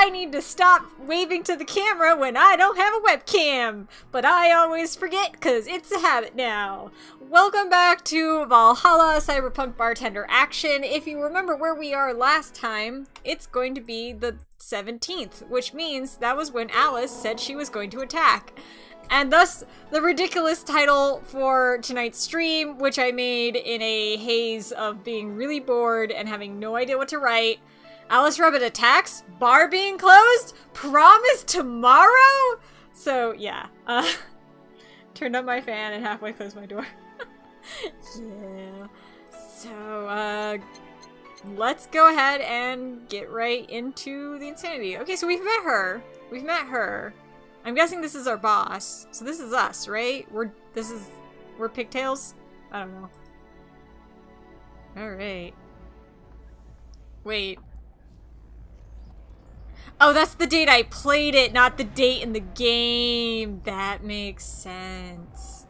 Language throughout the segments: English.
I need to stop waving to the camera when I don't have a webcam. But I always forget because it's a habit now. Welcome back to Valhalla Cyberpunk Bartender action. If you remember where we are last time, it's going to be the 17th, which means that was when Alice said she was going to attack. And thus, the ridiculous title for tonight's stream, which I made in a haze of being really bored and having no idea what to write. Alice Rabbit attacks? Bar being closed? Promise tomorrow? So, yeah. Turned up my fan and halfway closed my door. Yeah. So, let's go ahead and get right into the insanity. Okay, so we've met her. We've met her. I'm guessing this is our boss. So this is us, right? We're pigtails? I don't know. Alright. Wait. Oh, that's the date I played it, not the date in the game. That makes sense.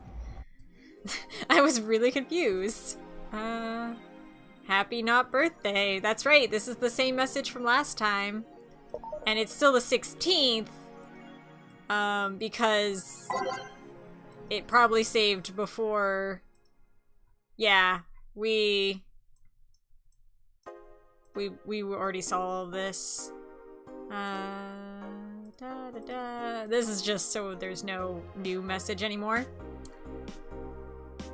I was really confused. Happy not birthday. That's right, this is the same message from last time. And it's still the 16th. Because it probably saved before. Yeah, we already saw all of this. This is just so there's no new message anymore.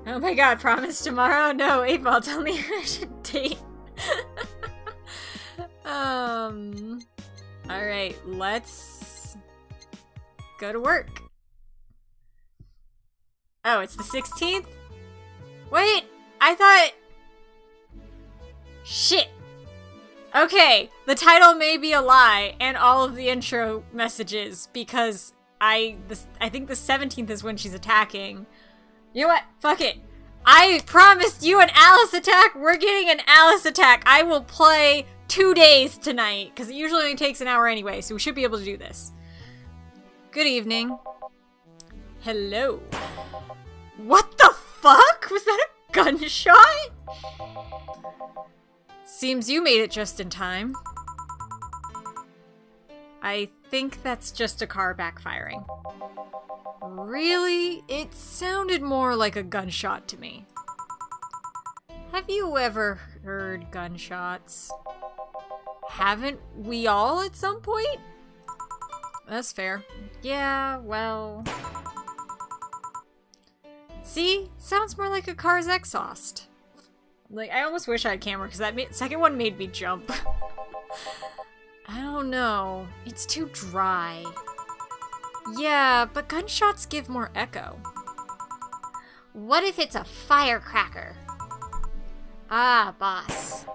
Oh my god, promise tomorrow? No, April, tell me I should date. Alright, let's go to work. Oh, it's the 16th? Wait, I thought... Shit. Okay, the title may be a lie, and all of the intro messages, because I think the 17th is when she's attacking. You know what? Fuck it. I promised you an Alice attack. We're getting an Alice attack. I will play 2 days tonight, because it usually only takes an hour anyway, so we should be able to do this. Good evening. Hello. What the fuck? Was that a gunshot? Seems you made it just in time. I think that's just a car backfiring. Really? It sounded more like a gunshot to me. Have you ever heard gunshots? Haven't we all at some point? That's fair. Yeah, well... See? Sounds more like a car's exhaust. Like, I almost wish I had a camera, because that second one made me jump. I don't know. It's too dry. Yeah, but gunshots give more echo. What if it's a firecracker? Ah, boss.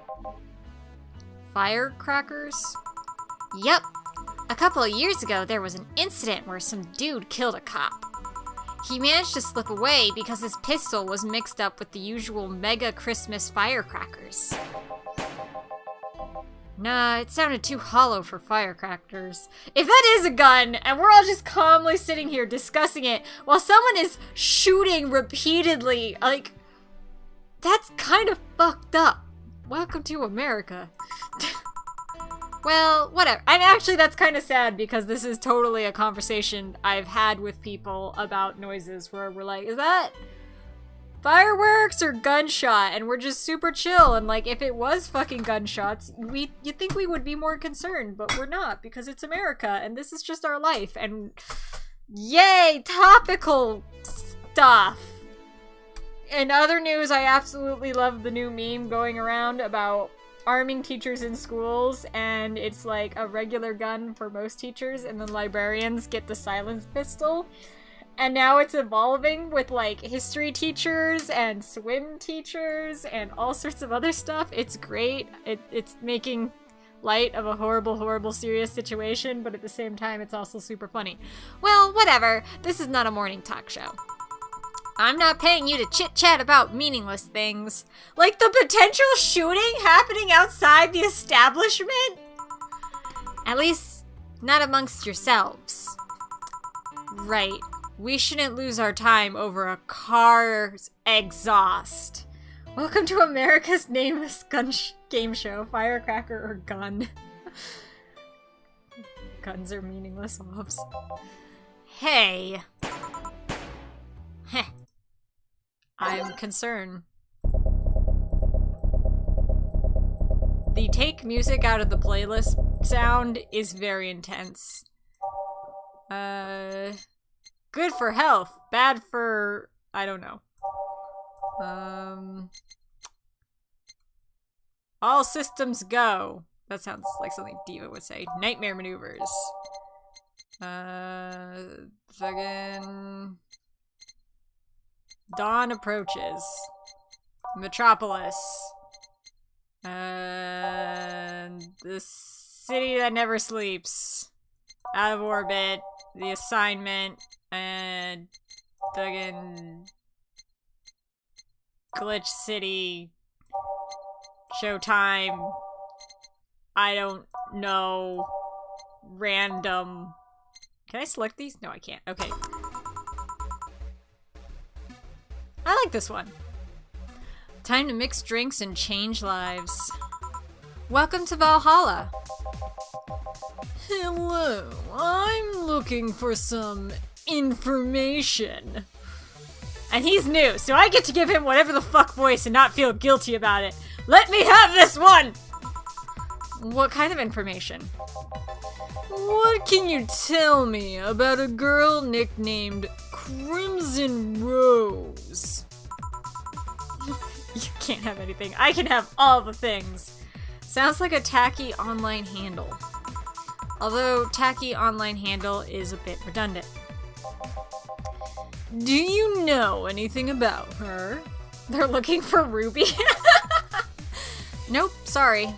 Firecrackers? Yup. A couple of years ago, there was an incident where some dude killed a cop. He managed to slip away because his pistol was mixed up with the usual mega Christmas firecrackers. Nah, it sounded too hollow for firecrackers. If that is a gun, and we're all just calmly sitting here discussing it, while someone is shooting repeatedly, like, that's kind of fucked up. Welcome to America. Well, whatever. And actually, that's kind of sad because this is totally a conversation I've had with people about noises where we're like, is that fireworks or gunshot? And we're just super chill. And like, if it was fucking gunshots, you'd think we would be more concerned, but we're not because it's America and this is just our life. And yay, topical stuff. In other news, I absolutely love the new meme going around about arming teachers in schools, and it's like a regular gun for most teachers, and the librarians get the silenced pistol. And now it's evolving with like history teachers and swim teachers and all sorts of other stuff. It's great. It's making light of a horrible, horrible, serious situation, but at the same time, it's also super funny. Well, whatever. This is not a morning talk show. I'm not paying you to chit-chat about meaningless things. Like the potential shooting happening outside the establishment? At least, not amongst yourselves. Right. We shouldn't lose our time over a car's exhaust. Welcome to America's nameless game show, Firecracker or Gun. Guns are meaningless ops. Hey! Heh. I'm concerned. The take music out of the playlist sound is very intense. Good for health, bad for... I don't know. All systems go. That sounds like something Diva would say. Nightmare maneuvers. Fucking... Dawn approaches. Metropolis. The city that never sleeps. Out of orbit. The assignment. And... Fucking... Glitch City. Showtime. I don't know. Random. Can I select these? No, I can't. Okay. I like this one. Time to mix drinks and change lives. Welcome to Valhalla. Hello, I'm looking for some information. And he's new, so I get to give him whatever the fuck voice and not feel guilty about it. Let me have this one! What kind of information? What can you tell me about a girl nicknamed Crimson Rose? You can't have anything. I can have all the things. Sounds like a tacky online handle. Although tacky online handle is a bit redundant. Do you know anything about her? They're looking for Ruby? Nope, sorry.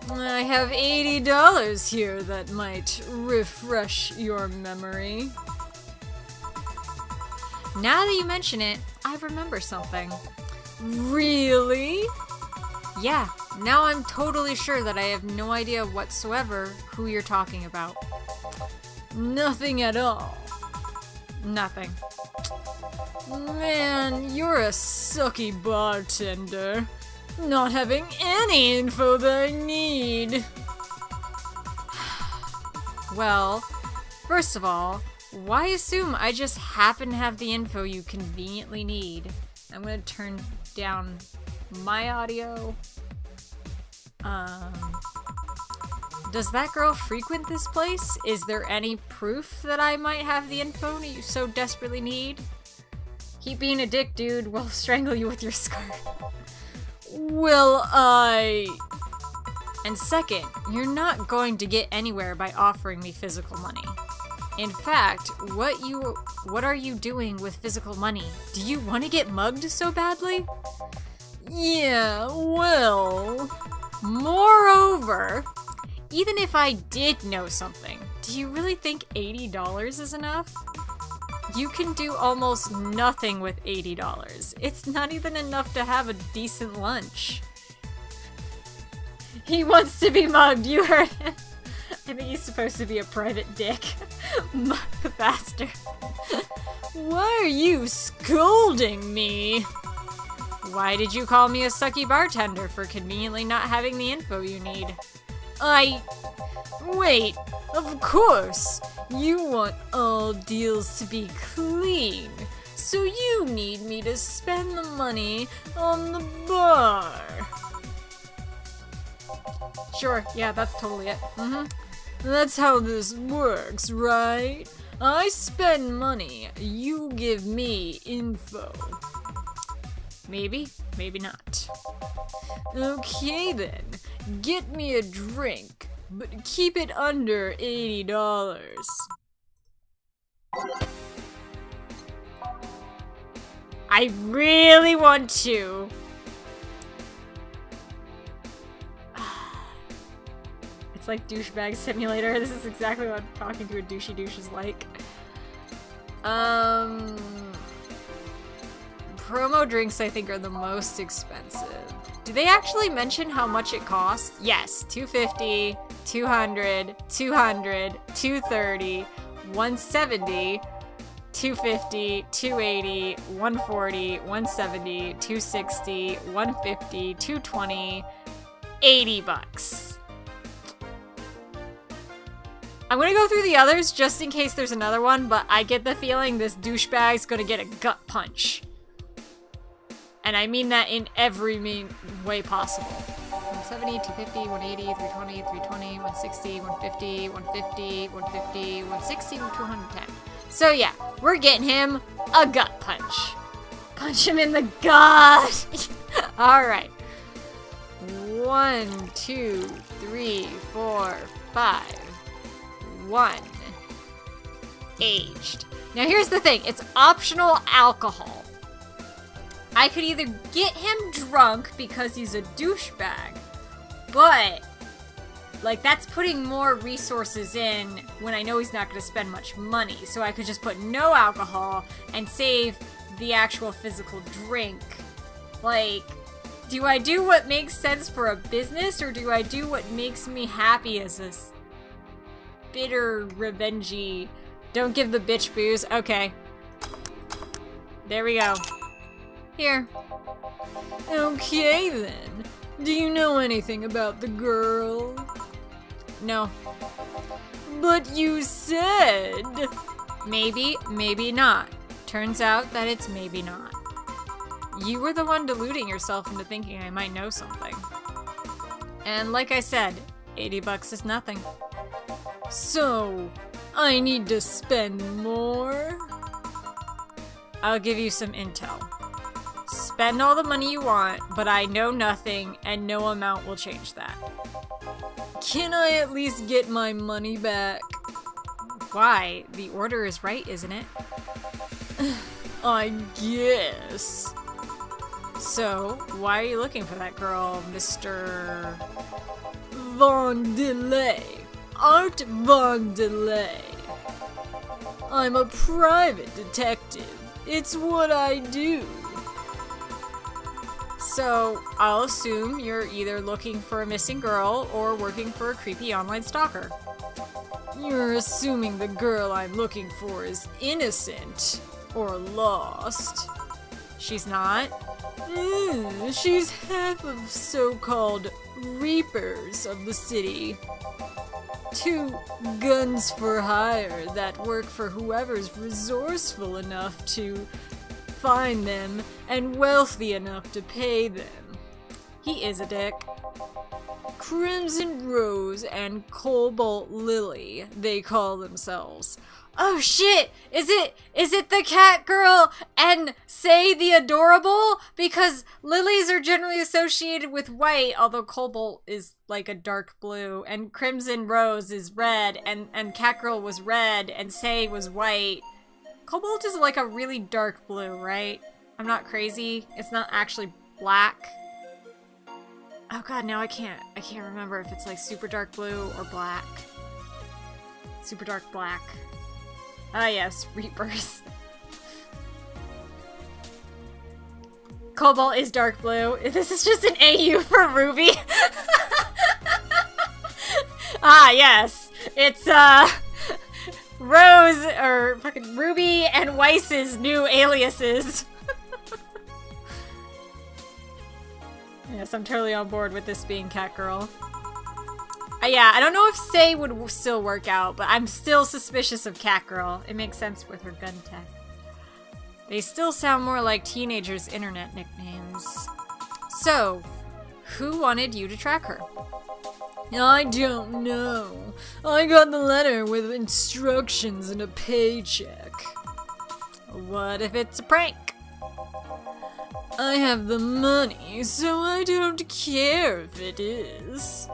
I have $80 here that might refresh your memory. Now that you mention it, I remember something. Really? Yeah, now I'm totally sure that I have no idea whatsoever who you're talking about. Nothing at all. Nothing. Man, you're a sucky bartender. Not having any info that I need. Well, first of all, why assume I just happen to have the info you conveniently need? I'm gonna turn down my audio. Does that girl frequent this place? Is there any proof that I might have the info you so desperately need? Keep being a dick, dude. We'll strangle you with your skirt. Well, And second, you're not going to get anywhere by offering me physical money. In fact, what are you doing with physical money? Do you want to get mugged so badly? Yeah, well... Moreover, even if I did know something, do you really think $80 is enough? You can do almost nothing with $80. It's not even enough to have a decent lunch. He wants to be mugged, you heard him. I think he's supposed to be a private dick. Mug the bastard. Why are you scolding me? Why did you call me a sucky bartender for conveniently not having the info you need? Wait, of course! You want all deals to be clean, so you need me to spend the money on the bar. Sure, yeah, that's totally it. That's how this works, right? I spend money, you give me info. Maybe, maybe not. Okay then, get me a drink, but keep it under $80. I really want to. It's like douchebag simulator. This is exactly what talking to a douchey douche is like. Promo drinks, I think, are the most expensive. Do they actually mention how much it costs? Yes, $250, $200, $200, $230, $170, $250, $280, $140, $170, $260, $150, $220, $80. I'm gonna go through the others just in case there's another one, but I get the feeling this douchebag's gonna get a gut punch. And I mean that in every way possible. 170, 250, 180, 320, 320, 160, 150, 150, 150, 160, 210. So yeah, we're getting him a gut punch. Punch him in the gut! Alright. 1, 2, 3, 4, 5. 1. Aged. Now here's the thing, it's optional alcohol. I could either get him drunk because he's a douchebag, but like that's putting more resources in when I know he's not going to spend much money. So I could just put no alcohol and save the actual physical drink. Like, do I do what makes sense for a business, or do I do what makes me happy as a bitter, revengey, don't give the bitch booze? Okay. There we go. Here. Okay then. Do you know anything about the girl? No. But you said... Maybe, maybe not. Turns out that it's maybe not. You were the one deluding yourself into thinking I might know something. And like I said, $80 is nothing. So, I need to spend more? I'll give you some intel. Spend all the money you want, but I know nothing, and no amount will change that. Can I at least get my money back? Why? The order is right, isn't it? I guess. So, why are you looking for that girl, Mr. Vandelay? Art Vandelay. I'm a private detective. It's what I do. So, I'll assume you're either looking for a missing girl or working for a creepy online stalker. You're assuming the girl I'm looking for is innocent or lost. She's not? She's half of so-called reapers of the city. 2 guns for hire that work for whoever's resourceful enough to find them and wealthy enough to pay them. He is a dick. Crimson Rose and Cobalt Lily, they call themselves. Oh shit! Is it the cat girl and Say the Adorable? Because lilies are generally associated with white, although Cobalt is like a dark blue, and Crimson Rose is red, and Catgirl was red, and Say was white. Cobalt is like a really dark blue, right? I'm not crazy. It's not actually black. Oh god, now I can't remember if it's like super dark blue or black. Super dark black. Ah yes, Reapers. Cobalt is dark blue. This is just an AU for Ruby. Ah yes, it's Rose, or fucking Ruby and Weiss's new aliases. Yes, I'm totally on board with this being Catgirl. Yeah, I don't know if Say would still work out, but I'm still suspicious of Catgirl. It makes sense with her gun tech. They still sound more like teenagers' internet nicknames. So, who wanted you to track her? I don't know. I got the letter with instructions and a paycheck. What if it's a prank? I have the money, so I don't care if it is.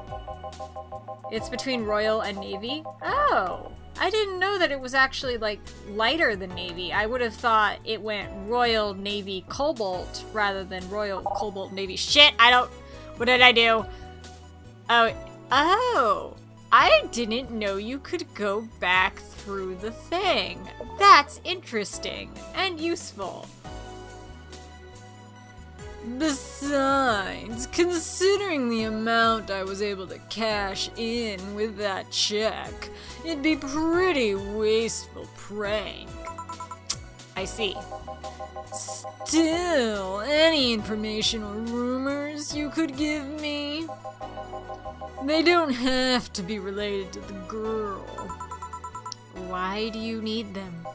It's between Royal and Navy? Oh, I didn't know that it was actually, like, lighter than Navy. I would have thought it went Royal, Navy, Cobalt, rather than Royal, Cobalt, Navy. Shit, what did I do? Oh, I didn't know you could go back through the thing. That's interesting and useful. Besides, considering the amount I was able to cash in with that check, it'd be pretty wasteful prank. I see. Still, any information or rumors you could give me? They don't have to be related to the girl. Why do you need them?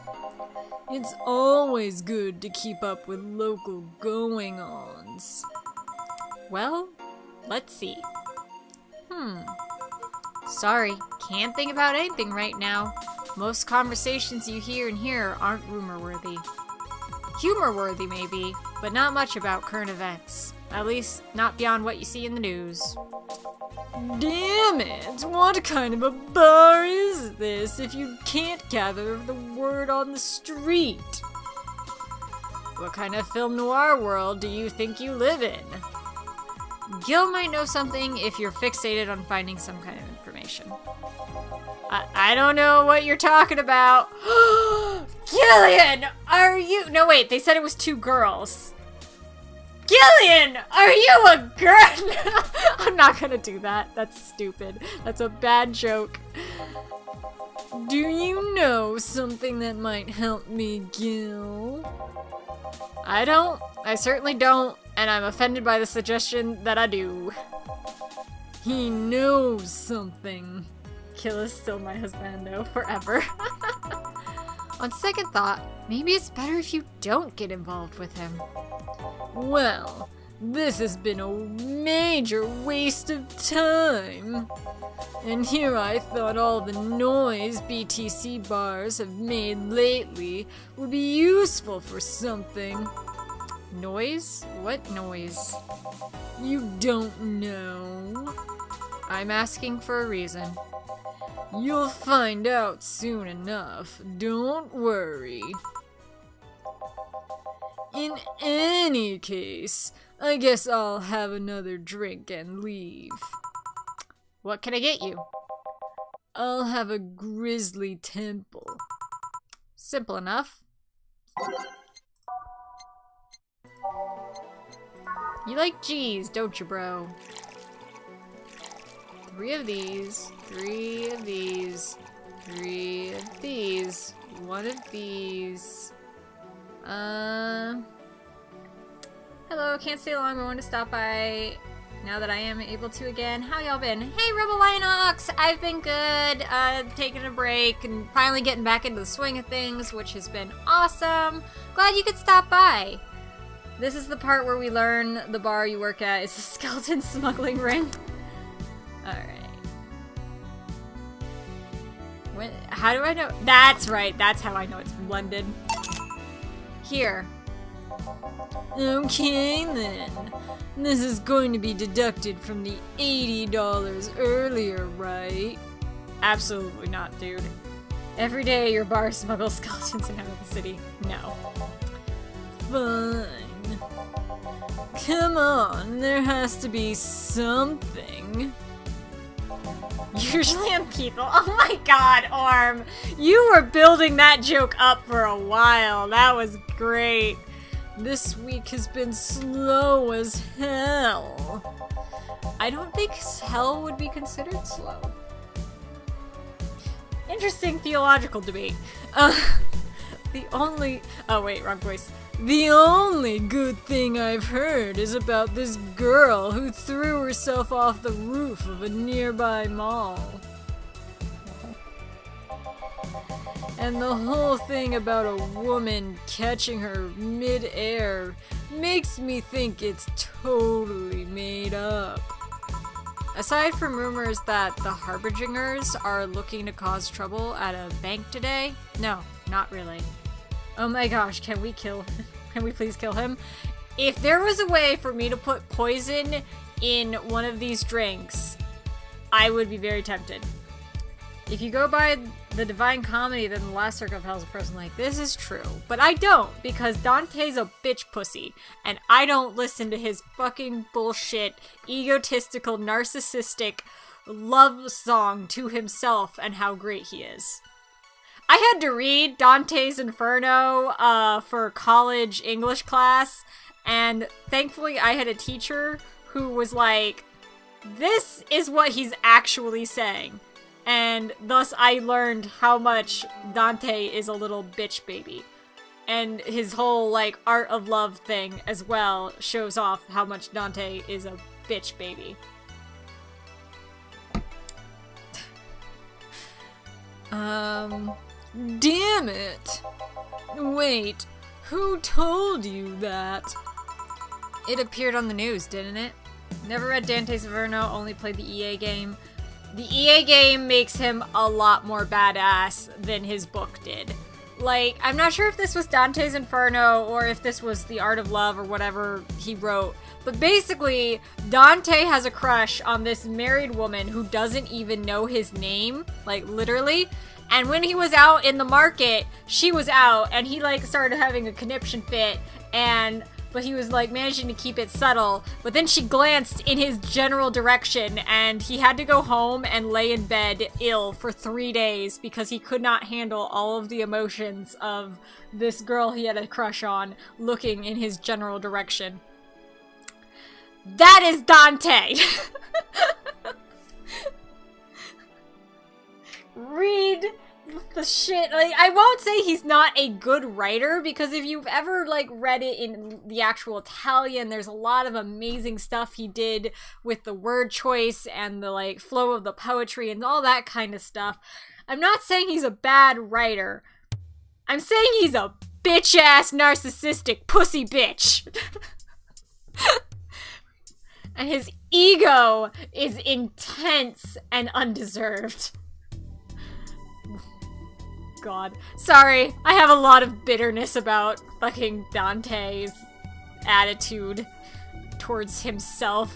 It's always good to keep up with local going-ons. Well, let's see. Sorry, can't think about anything right now. Most conversations you hear in here aren't rumor-worthy. Humor-worthy, maybe, but not much about current events. At least, not beyond what you see in the news. Damn it! What kind of a bar is this if you can't gather the word on the street? What kind of film noir world do you think you live in? Gil might know something if you're fixated on finding some kind of information. I don't know what you're talking about. Gillian, are you— No, wait, they said it was 2 girls. Gillian, are you a girl? I'm not gonna do that. That's stupid. That's a bad joke. Do you know something that might help me, Gil? I don't. I certainly don't, and I'm offended by the suggestion that I do. He knows something. Gil is still my husband, though, forever. On second thought, maybe it's better if you don't get involved with him. Well, this has been a major waste of time. And here I thought all the noise BTC bars have made lately would be useful for something. Noise? What noise? You don't know. I'm asking for a reason. You'll find out soon enough, don't worry. In any case, I guess I'll have another drink and leave. What can I get you? I'll have a grizzly temple. Simple enough. You like G's, don't you, bro? 3 of these, 3 of these, 3 of these, 1 of these. Hello, can't stay long, I want to stop by now that I am able to again. How y'all been? Hey, Rebel Linox! I've been good, taking a break and finally getting back into the swing of things, which has been awesome. Glad you could stop by. This is the part where we learn the bar you work at is a skeleton smuggling ring. Alright. How do I know? That's right, that's how I know it's from London. Here. Okay then. This is going to be deducted from the $80 earlier, right? Absolutely not, dude. Every day your bar smuggles skeletons in out of the city. No. Fine. Come on, there has to be something. Usually I'm people. Oh my god, Orm! You were building that joke up for a while. That was great. This week has been slow as hell. I don't think hell would be considered slow. Interesting theological debate. Oh wait, wrong voice. The only good thing I've heard is about this girl who threw herself off the roof of a nearby mall. And the whole thing about a woman catching her mid-air makes me think it's totally made up. Aside from rumors that the Harbingers are looking to cause trouble at a bank today, no, not really. Oh my gosh, can we kill him? Can we please kill him? If there was a way for me to put poison in one of these drinks, I would be very tempted. If you go by the Divine Comedy, then the last circle of hell is a person like this is true. But I don't, because Dante's a bitch pussy, and I don't listen to his fucking bullshit, egotistical, narcissistic love song to himself and how great he is. I had to read Dante's Inferno for college English class, and thankfully I had a teacher who was like, this is what he's actually saying. And thus I learned how much Dante is a little bitch baby. And his whole, like, art of love thing as well shows off how much Dante is a bitch baby. Damn it! Wait, who told you that? It appeared on the news, didn't it? Never read Dante's Inferno, only played the EA game. The EA game makes him a lot more badass than his book did. Like, I'm not sure if this was Dante's Inferno or if this was The Art of Love or whatever he wrote, but basically, Dante has a crush on this married woman who doesn't even know his name, like, literally. And when he was out in the market, she was out, and he, like, started having a conniption fit, but he was, like, managing to keep it subtle. But then she glanced in his general direction, and he had to go home and lay in bed ill for 3 days because he could not handle all of the emotions of this girl he had a crush on looking in his general direction. That is Dante! Read the shit. Like, I won't say he's not a good writer, because if you've ever, like, read it in the actual Italian, there's a lot of amazing stuff he did with the word choice and the, like, flow of the poetry and all that kind of stuff. I'm not saying he's a bad writer. I'm saying he's a bitch-ass narcissistic pussy bitch. And his ego is intense and undeserved. God. Sorry, I have a lot of bitterness about fucking Dante's attitude towards himself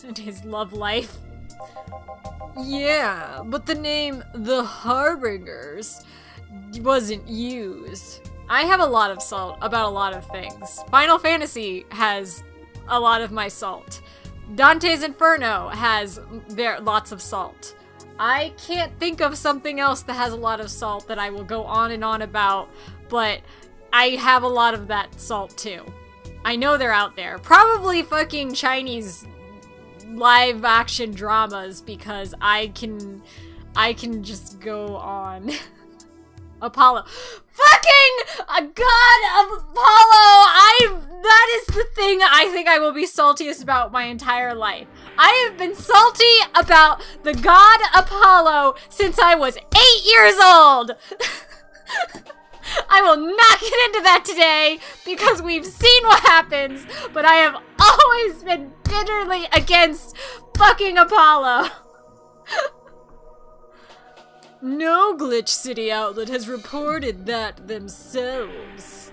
and his love life. Yeah, but the name The Harbingers wasn't used. I have a lot of salt about a lot of things. Final Fantasy has a lot of my salt. Dante's Inferno has lots of salt. I can't think of something else that has a lot of salt that I will go on and on about, but I have a lot of that salt too. I know they're out there. Probably fucking Chinese live action dramas, because I can just go on. Apollo. Fucking a god of Apollo! That is the thing I think I will be saltiest about my entire life. I have been salty about the god Apollo since I was 8 years old! I will not get into that today, because we've seen what happens, but I have always been bitterly against fucking Apollo. No Glitch City outlet has reported that themselves.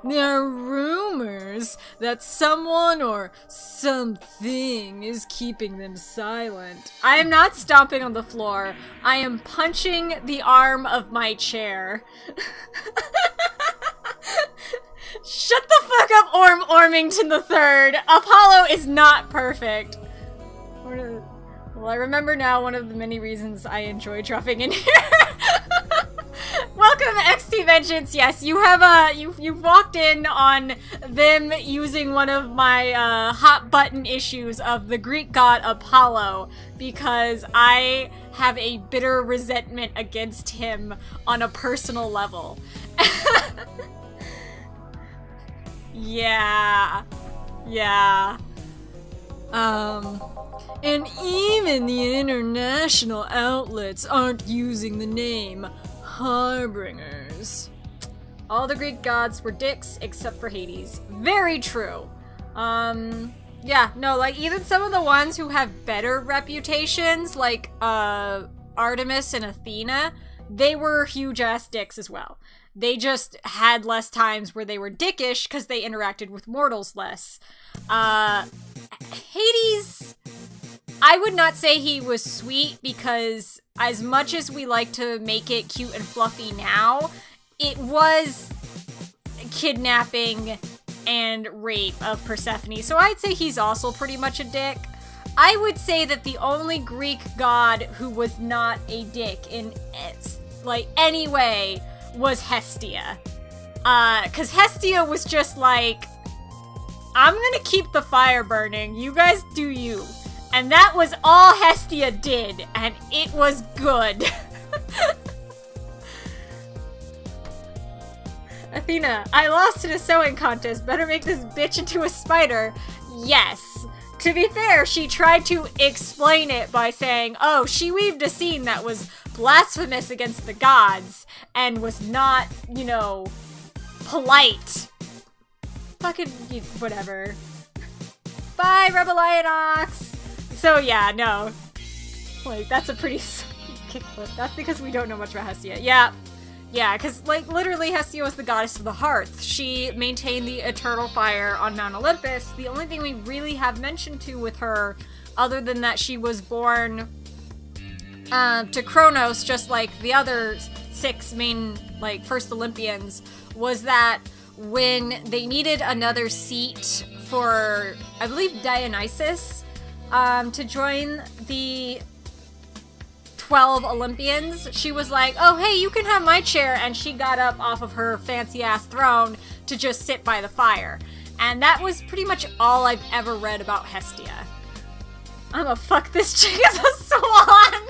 There are rumors that someone or something is keeping them silent. I am not stomping on the floor. I am punching the arm of my chair. Shut the fuck up, Ormington III. Apollo is not perfect. Well, I remember now one of the many reasons I enjoy dropping in here. Welcome, XT Vengeance. Yes, you have you've walked in on them using one of my hot button issues of the Greek god Apollo, because I have a bitter resentment against him on a personal level. Yeah. And even the international outlets aren't using the name Harbingers. All the Greek gods were dicks except for Hades. Very true. Yeah, no, like, even some of the ones who have better reputations, like, Artemis and Athena, they were huge-ass dicks as well. They just had less times where they were dickish because they interacted with mortals less. Hades, I would not say he was sweet, because as much as we like to make it cute and fluffy now, it was kidnapping and rape of Persephone, so I'd say he's also pretty much a dick. I would say that the only Greek god who was not a dick in, like, any way was Hestia. Cause Hestia was just like, I'm gonna keep the fire burning, you guys do you. And that was all Hestia did, and it was good. Athena, I lost in a sewing contest. Better make this bitch into a spider. Yes. To be fair, she tried to explain it by saying, oh, she weaved a scene that was blasphemous against the gods and was not, you know, polite. Fucking whatever. Bye, Rebel Ionox! So yeah, no. Like, that's a pretty kickflip. That's because we don't know much about Hestia. Yeah. Yeah, because, like, literally Hestia was the goddess of the hearth. She maintained the eternal fire on Mount Olympus. The only thing we really have mention to with her, other than that she was born to Kronos, just like the other 6 main, like, first Olympians, was that when they needed another seat for, I believe, Dionysus, to join the 12 Olympians, she was like, oh, hey, you can have my chair, and she got up off of her fancy-ass throne to just sit by the fire. And that was pretty much all I've ever read about Hestia. I'ma fuck this chick as a swan!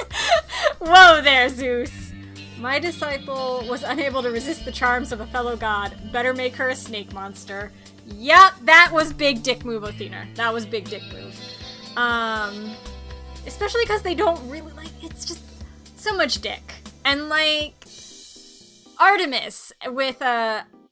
Whoa there, Zeus! My disciple was unable to resist the charms of a fellow god. Better make her a snake monster. Yep, that was big dick move, Athena. That was big dick move. Especially because they don't really, like, it's just so much dick. And, like, Artemis with, Arcteon,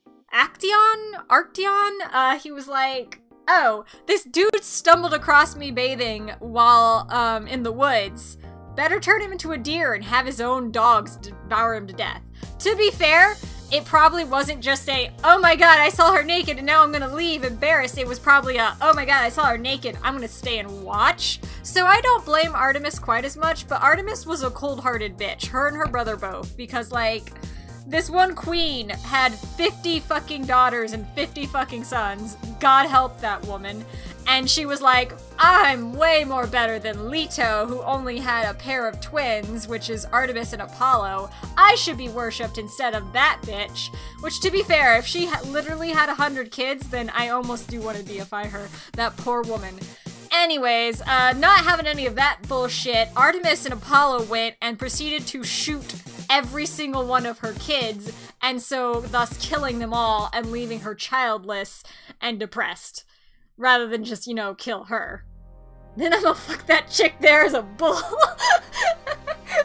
he was like, oh, this dude stumbled across me bathing while, in the woods. Better turn him into a deer and have his own dogs devour him to death. To be fair, it probably wasn't just a, oh my god, I saw her naked and now I'm gonna leave embarrassed. It was probably a, oh my god, I saw her naked, I'm gonna stay and watch. So I don't blame Artemis quite as much, but Artemis was a cold-hearted bitch. Her and her brother both. Because, like, this one queen had 50 fucking daughters and 50 fucking sons. God help that woman. And she was like, I'm way more better than Leto, who only had a pair of twins, which is Artemis and Apollo. I should be worshipped instead of that bitch. Which, to be fair, if she literally had 100 kids, then I almost do want to deify her. That poor woman. Anyways, not having any of that bullshit, Artemis and Apollo went and proceeded to shoot every single one of her kids, and so thus killing them all and leaving her childless and depressed. Rather than just, you know, kill her. Then I'm gonna fuck that chick there as a bull.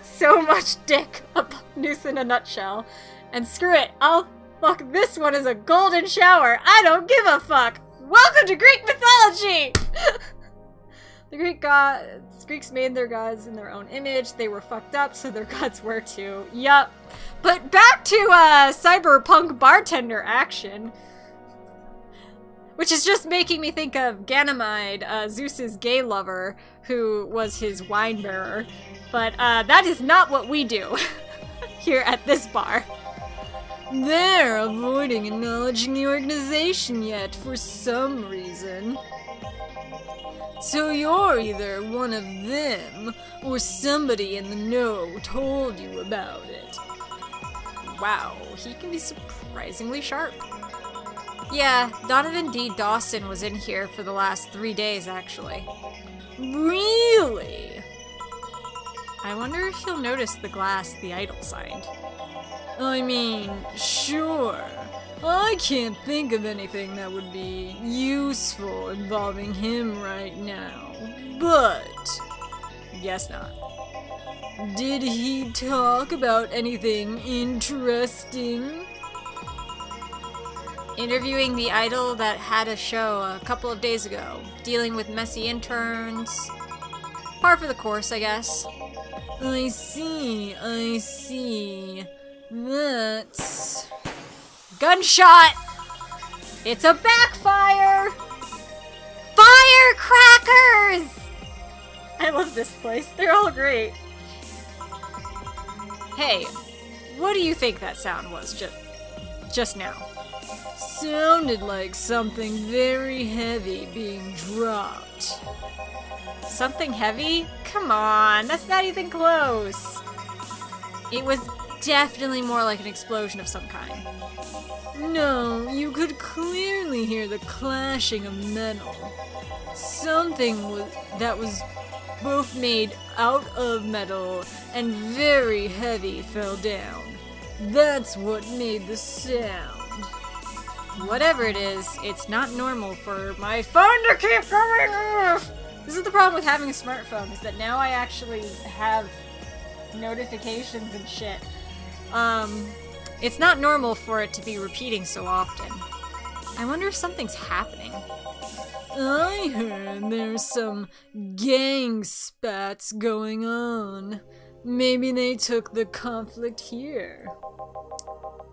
So much dick. A noose in a nutshell. And screw it, I'll fuck this one as a golden shower. I don't give a fuck. Welcome to Greek mythology! The Greeks made their gods in their own image. They were fucked up, so their gods were too. Yup. But back to, Cyberpunk Bartender action. Which is just making me think of Ganymede, Zeus's gay lover, who was his wine bearer. But, that is not what we do here at this bar. They're avoiding acknowledging the organization yet, for some reason. So you're either one of them, or somebody in the know told you about it. Wow, he can be surprisingly sharp. Yeah, Donovan D. Dawson was in here for the last 3 days, actually. Really? I wonder if he'll notice the glass the idol signed. I mean, sure. I can't think of anything that would be useful involving him right now, but guess not. Did he talk about anything interesting? Interviewing the idol that had a show a couple of days ago, dealing with messy interns. Par for the course, I guess. I see. That's... Gunshot! It's a backfire! Firecrackers! I love this place. They're all great. Hey, what do you think that sound was just now? Sounded like something very heavy being dropped. Something heavy? Come on, that's not even close. It was definitely more like an explosion of some kind. No, you could clearly hear the clashing of metal. Something that was both made out of metal and very heavy fell down. That's what made the sound. Whatever it is, it's not normal for my phone to keep going off! This is the problem with having a smartphone, is that now I actually have notifications and shit. It's not normal for it to be repeating so often. I wonder if something's happening. I heard there's some gang spats going on. Maybe they took the conflict here.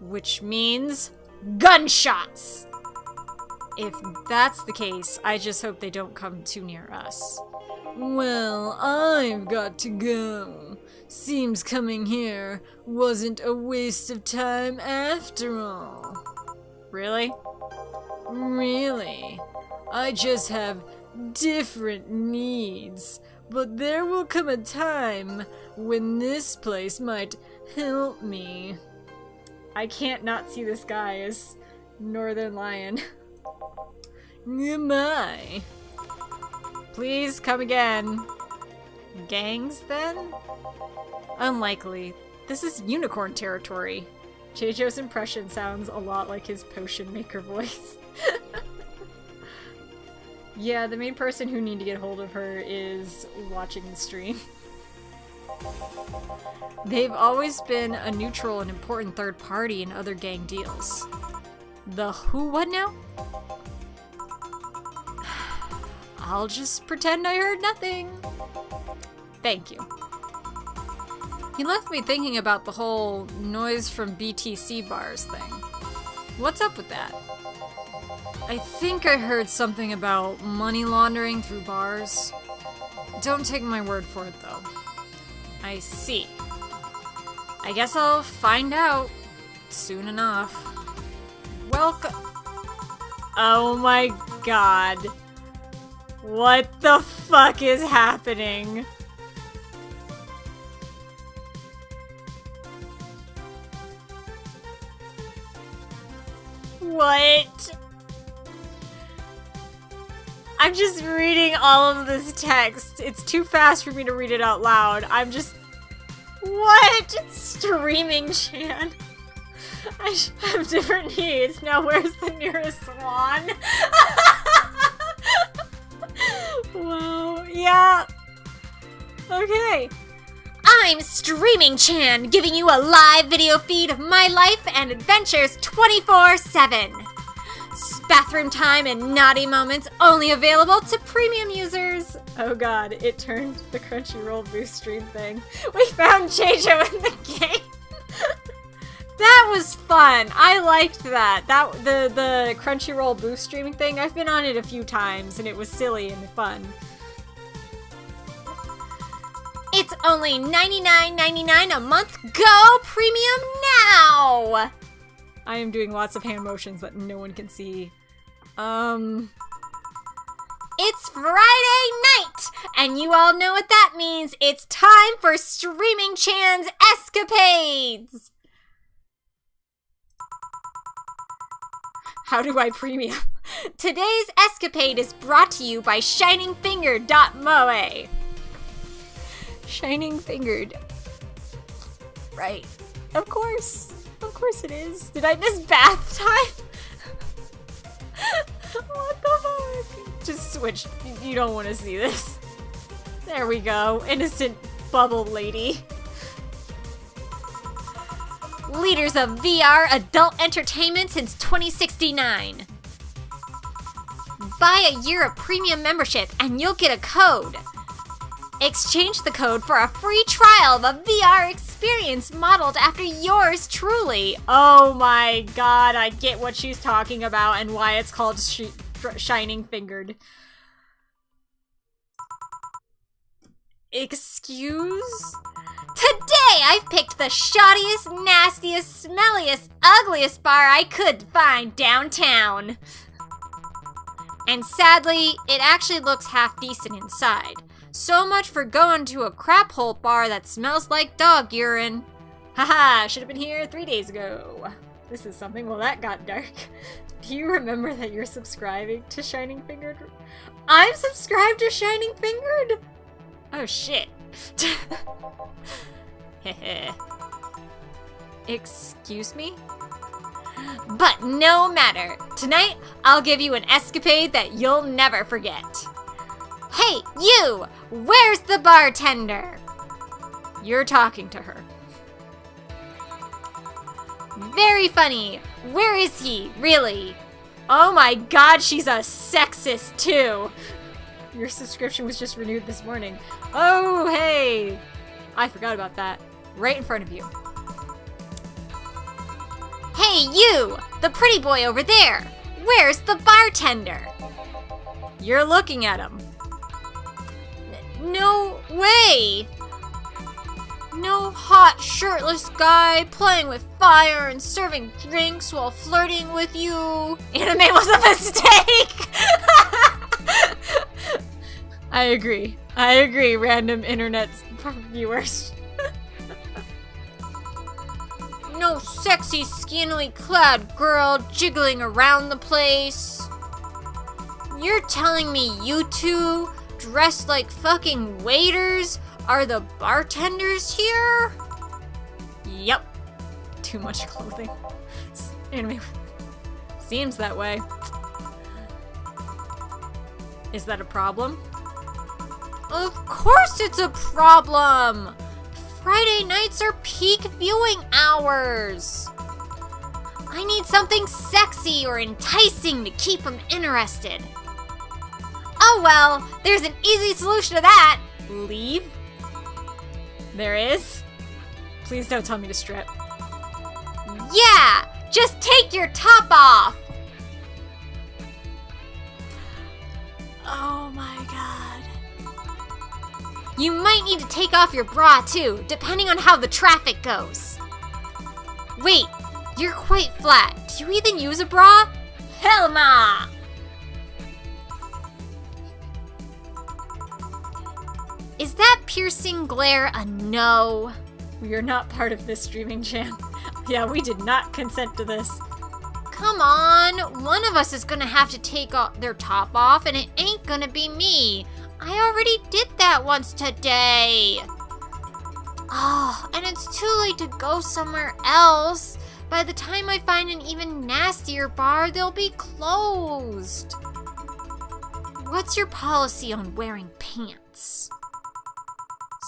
Which means gunshots! If that's the case, I just hope they don't come too near us. Well, I've got to go. Seems coming here wasn't a waste of time after all. Really? Really? I just have different needs, but there will come a time when this place might help me. I can't not see this guy as Northern Lion. Goodbye. Please come again. Gangs, then? Unlikely. This is unicorn territory. Cheijo's impression sounds a lot like his potion maker voice. Yeah, the main person who need to get hold of her is watching the stream. They've always been a neutral and important third party in other gang deals. The who what now? I'll just pretend I heard nothing. Thank you. He left me thinking about the whole noise from BTC bars thing. What's up with that? I think I heard something about money laundering through bars. Don't take my word for it, though. I see. I guess I'll find out soon enough. Welcome. Oh my god. What the fuck is happening? What? I'm just reading all of this text. It's too fast for me to read it out loud. I'm just... What? Streaming Chan. I have different needs. Now where's the nearest one? Wow. Yeah. Okay. I'm Streaming Chan, giving you a live video feed of my life and adventures 24/7. Bathroom time and naughty moments only available to premium users. Oh god, it turned the Crunchyroll boost stream thing. We found Cheijo in the game. That was fun. I liked that. The Crunchyroll boost streaming thing, I've been on it a few times and it was silly and fun. It's only $99.99 a month. Go premium now! I am doing lots of hand motions that no one can see. It's Friday night! And you all know what that means. It's time for Streaming Chan's escapades! How do I premium? Today's escapade is brought to you by ShiningFingered.moe. Shining Fingered. Right. Of course. Of course it is. Did I miss bath time? What the fuck? Just switch. You don't want to see this. There we go. Innocent bubble lady. Leaders of VR adult entertainment since 2069. Buy a year of premium membership and you'll get a code. Exchange the code for a free trial of a VR experience modeled after yours truly. Oh my god, I get what she's talking about and why it's called Shining Fingered. Excuse? Today I've picked the shoddiest, nastiest, smelliest, ugliest bar I could find downtown. And sadly, it actually looks half decent inside. So much for going to a crap hole bar that smells like dog urine. Haha, should have been here 3 days ago. This is something, well that got dark. Do you remember that you're subscribing to Shining Fingered? I'm subscribed to Shining Fingered? Oh shit. Excuse me? But no matter. Tonight, I'll give you an escapade that you'll never forget. Hey, you! Where's the bartender? You're talking to her. Very funny. Where is he, really? Oh my god, she's a sexist too. Your subscription was just renewed this morning. Oh, hey. I forgot about that. Right in front of you. Hey, you! The pretty boy over there! Where's the bartender? You're looking at him. No way! No hot, shirtless guy playing with fire and serving drinks while flirting with you. Anime was a mistake! I agree, random internet viewers. No sexy, scantily clad girl jiggling around the place. You're telling me you two, dressed like fucking waiters, are the bartenders here? Yep. Too much clothing. Anyway, seems that way. Is that a problem? Of course it's a problem! Friday nights are peak viewing hours. I need something sexy or enticing to keep him interested. Oh well, there's an easy solution to that. Leave? There is? Please don't tell me to strip. Yeah! Just take your top off! Oh my god. You might need to take off your bra too, depending on how the traffic goes. Wait, you're quite flat. Do you even use a bra? Hell nah! Is that piercing glare a no? We are not part of this streaming channel. Yeah, we did not consent to this. Come on, one of us is gonna have to take their top off, and it ain't gonna be me. I already did that once today. Oh, and it's too late to go somewhere else. By the time I find an even nastier bar, they'll be closed. What's your policy on wearing pants?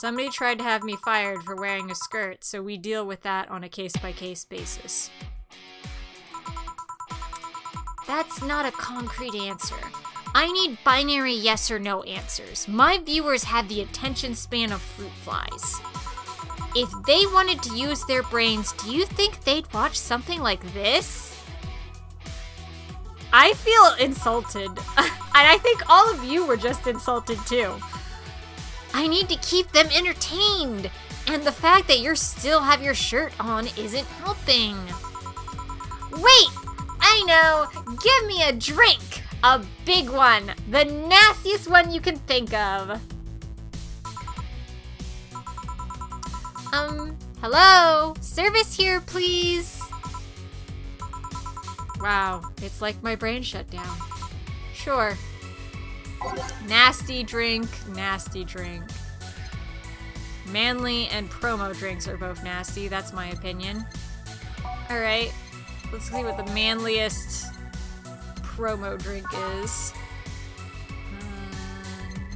Somebody tried to have me fired for wearing a skirt, so we deal with that on a case-by-case basis. That's not a concrete answer. I need binary yes or no answers. My viewers have the attention span of fruit flies. If they wanted to use their brains, do you think they'd watch something like this? I feel insulted. And I think all of you were just insulted too. I need to keep them entertained. And the fact that you still have your shirt on isn't helping. Wait! I know! Give me a drink! A big one! The nastiest one you can think of. Hello? Service here, please. Wow, it's like my brain shut down. Sure. Nasty drink, nasty drink. Manly and promo drinks are both nasty, that's my opinion. Alright, let's see what the manliest promo drink is.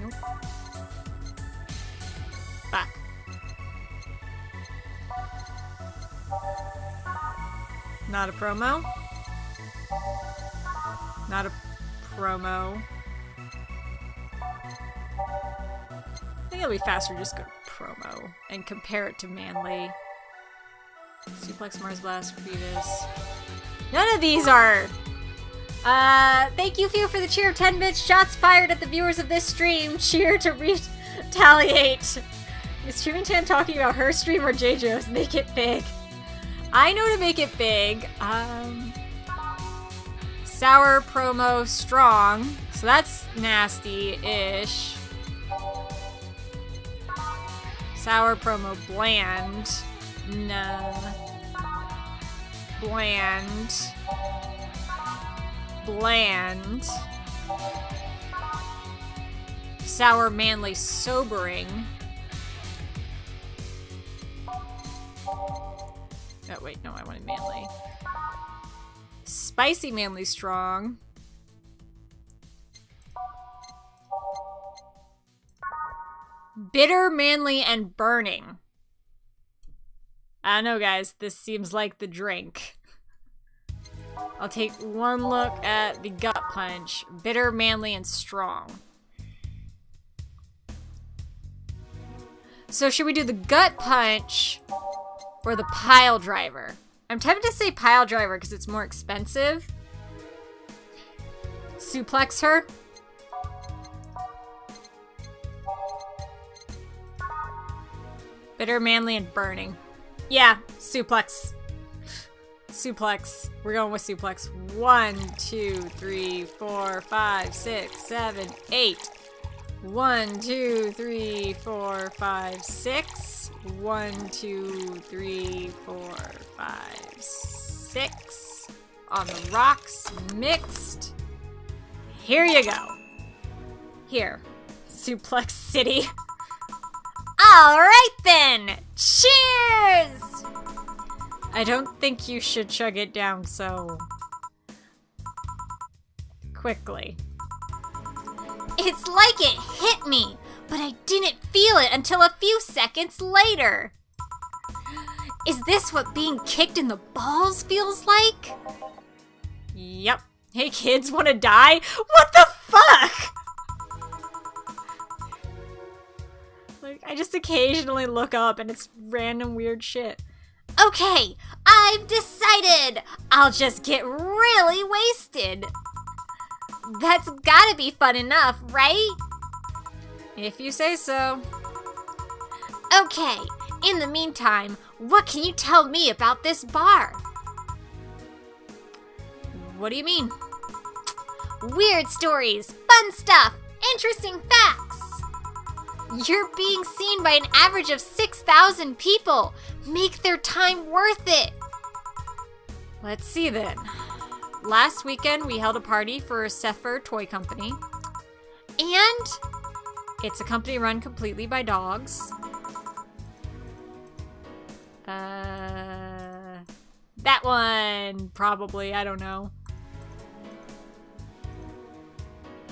Nope. Back. Not a promo. Not a promo. I think it'll be faster just go promo and compare it to manly. Suplex, Mars Blast, Grievous. None of these are. Thank you, Fear, for the cheer of 10 bits. Shots fired at the viewers of this stream. Cheer to retaliate. Is Streaming Chan talking about her stream or JoJo's? Make it big. I know to make it big. Sour promo strong. So that's nasty-ish. Sour promo bland. No. Bland. Bland. Sour manly sobering. Oh wait, no, I wanted manly. Spicy, manly, strong. Bitter, manly, and burning. I don't know, guys. This seems like the drink. I'll take one look at the gut punch. Bitter, manly, and strong. So should we do the gut punch or the pile driver? I'm tempted to say pile driver because it's more expensive. Suplex her. Bitter, manly, and burning. Yeah, suplex. Suplex. We're going with suplex. 1, 2, 3, 4, 5, 6, 7, 8. 1, 2, 3, 4, 5, 6. 1, 2, 3, 4, 5, 6. On the rocks, mixed. Here you go. Here. Suplex City. All right then. Cheers! I don't think you should chug it down so quickly. It's like it hit me, but I didn't feel it until a few seconds later. Is this what being kicked in the balls feels like? Yep. Hey kids, wanna die? What the fuck? Like, I just occasionally look up and it's random weird shit. Okay, I've decided. I'll just get really wasted. That's gotta be fun enough, right? If you say so. Okay, in the meantime, what can you tell me about this bar? What do you mean? Weird stories, fun stuff, interesting facts. You're being seen by an average of 6,000 people. Make their time worth it. Let's see then. Last weekend, we held a party for Sefer Toy Company. And it's a company run completely by dogs. That one, probably, I don't know.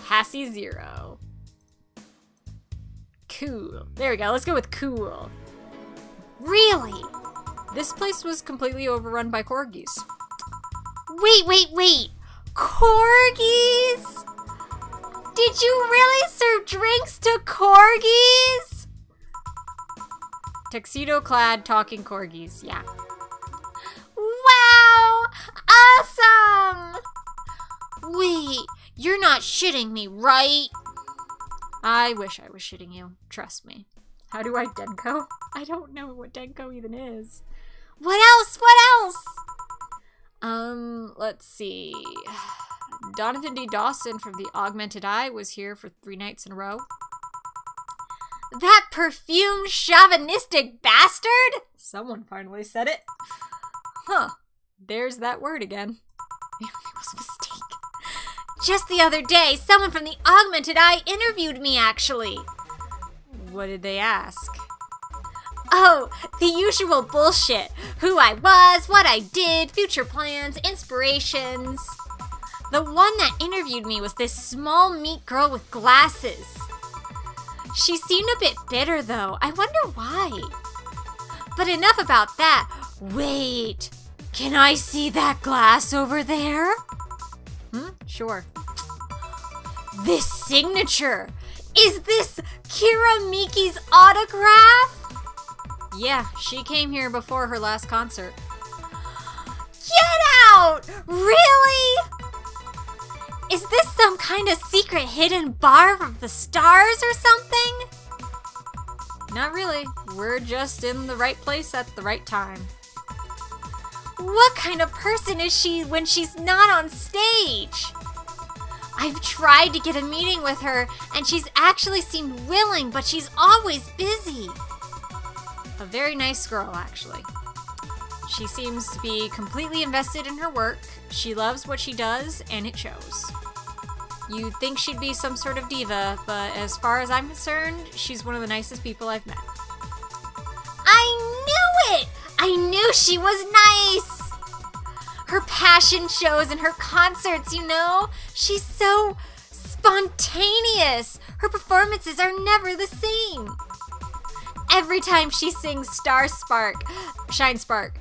Hassie Zero. Cool. There we go. Let's go with cool. Really? This place was completely overrun by corgis. Wait. Corgis? Did you really serve drinks to corgis? Tuxedo-clad talking corgis, yeah. Wow! Awesome! Wait, you're not shitting me, right? I wish I was shitting you. Trust me. How do I Denko? I don't know what Denko even is. What else? Let's see. Donathan D. Dawson from the Augmented Eye was here for 3 nights in a row. That perfumed chauvinistic bastard? Someone finally said it. Huh. There's that word again. Maybe it was a mistake. Just the other day, someone from the Augmented Eye interviewed me, actually. What did they ask? Oh, the usual bullshit. Who I was, what I did, future plans, inspirations. The one that interviewed me was this small meat girl with glasses. She seemed a bit bitter, though. I wonder why. But enough about that. Wait, can I see that glass over there? Sure. This signature. Is this Kira Miki's autograph? Yeah, she came here before her last concert. Get out! Really? Is this some kind of secret hidden bar from the stars or something? Not really. We're just in the right place at the right time. What kind of person is she when she's not on stage? I've tried to get a meeting with her, and she's actually seemed willing, but she's always busy. A very nice girl, actually. She seems to be completely invested in her work. She loves what she does, and it shows. You'd think she'd be some sort of diva, but as far as I'm concerned, she's one of the nicest people I've met. I knew it! I knew she was nice! Her passion shows and her concerts, you know? She's so spontaneous. Her performances are never the same. Every time she sings Shine Spark,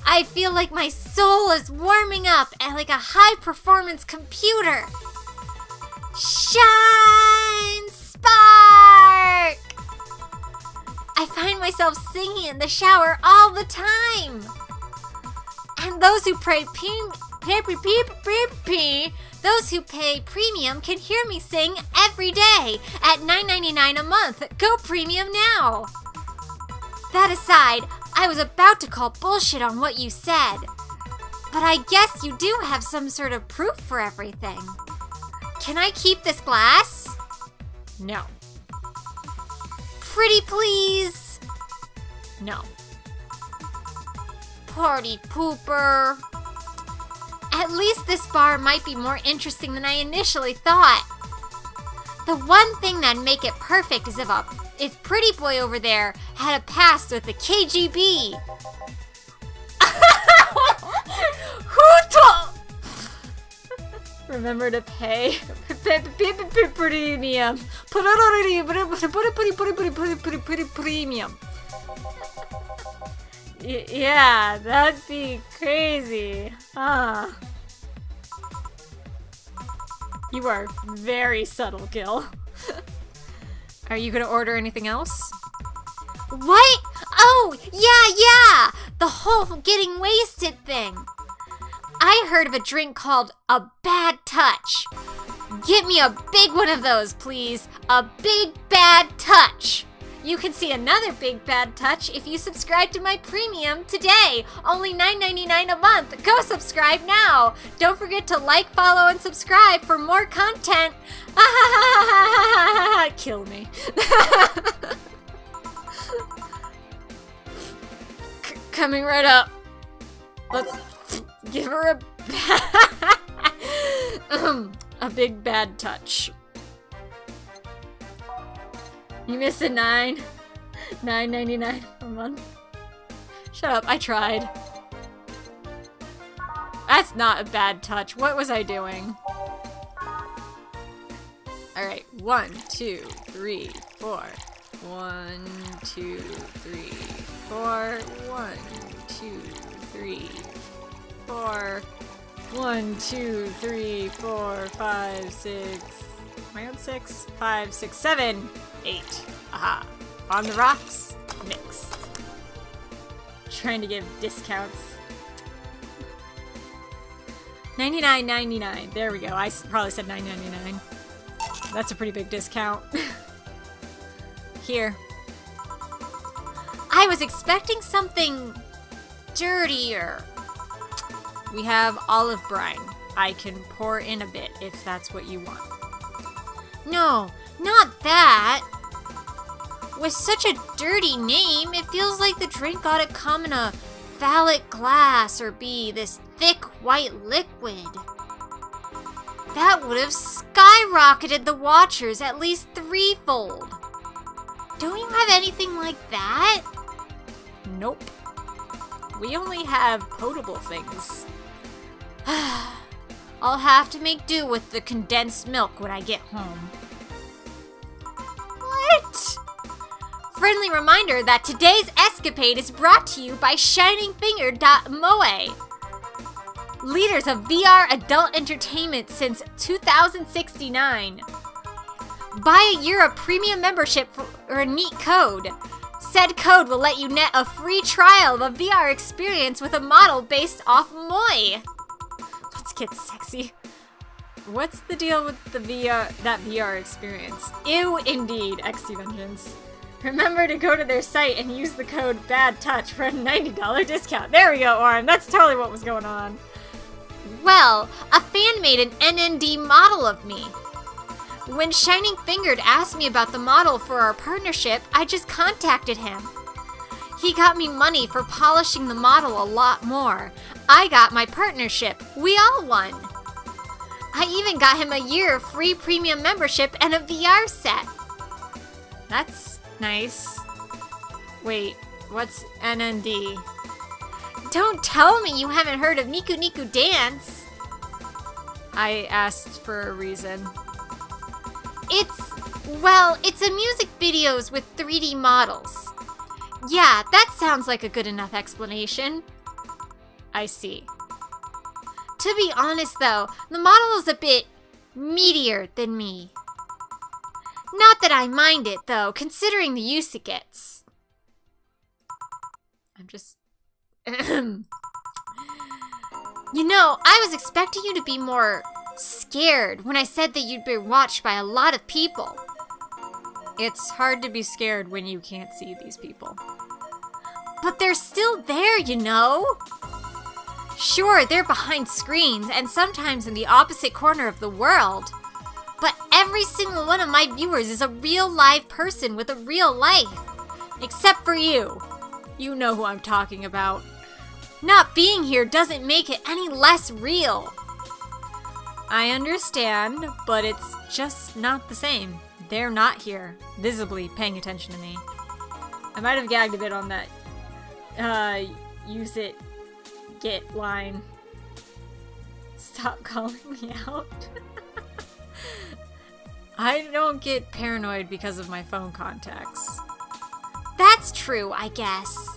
I feel like my soul is warming up and like a high-performance computer. Shine Spark! I find myself singing in the shower all the time. And those who pay premium can hear me sing every day at $9.99 a month. Go premium now. That aside, I was about to call bullshit on what you said. But I guess you do have some sort of proof for everything. Can I keep this glass? No. Pretty please? No. Party pooper. At least this bar might be more interesting than I initially thought. The one thing that'd make it perfect is if Pretty Boy over there had a past with the KGB. Who told? Remember to pay premium. Premium. Yeah, that'd be crazy. You are very subtle, Gil. Are you gonna order anything else? What? Oh, yeah! The whole getting wasted thing. I heard of a drink called a bad touch. Get me a big one of those, please. A big bad touch. You can see another big bad touch if you subscribe to my premium today. Only $9.99 a month. Go subscribe now. Don't forget to like, follow, and subscribe for more content. Kill me. Coming right up. Let's give her a big bad touch. You missed a $9.99 a month. Shut up, I tried. That's not a bad touch. What was I doing? Alright, 1, 2, 3, 4. 1, 2, 3, 4. 1, 2, 3, 4. 1, 2, 3, 4, 5, 6. Am I on 6? 5, 6, 7, 8. Aha. On the rocks. Mixed. Trying to give discounts. $99.99. There we go. I probably said $9.99. That's a pretty big discount. Here. I was expecting something dirtier. We have olive brine. I can pour in a bit if that's what you want. No, not that. With such a dirty name, it feels like the drink ought to come in a phallic glass or be this thick white liquid. That would have skyrocketed the watchers at least threefold. Don't you have anything like that? Nope. We only have potable things. I'll have to make do with the condensed milk when I get home. What? Friendly reminder that today's escapade is brought to you by ShiningFinger.moe. Leaders of VR adult entertainment since 2069. Buy a year of premium membership for a neat code. Said code will let you net a free trial of a VR experience with a model based off Moe. Let's get sexy. What's the deal with the VR experience? Ew, indeed, XT Vengeance. Remember to go to their site and use the code BADTOUCH for a $90 discount. There we go, Oren. That's totally what was going on. Well, a fan made an NND model of me. When Shining Fingered asked me about the model for our partnership, I just contacted him. He got me money for polishing the model a lot more. I got my partnership. We all won. I even got him a year of free premium membership and a VR set. That's nice. Wait, what's NND? Don't tell me you haven't heard of Niku Niku Dance. I asked for a reason. It's a music videos with 3D models. Yeah, that sounds like a good enough explanation. I see. To be honest though, the model is a bit meatier than me. Not that I mind it though, considering the use it gets. I'm just... You know, I was expecting you to be more scared when I said that you'd be watched by a lot of people. It's hard to be scared when you can't see these people. But they're still there, you know? Sure, they're behind screens and sometimes in the opposite corner of the world. But every single one of my viewers is a real live person with a real life. Except for you. You know who I'm talking about. Not being here doesn't make it any less real. I understand, but it's just not the same. They're not here, visibly paying attention to me. I might have gagged a bit on that use it, get line. Stop calling me out. I don't get paranoid because of my phone contacts. That's true, I guess.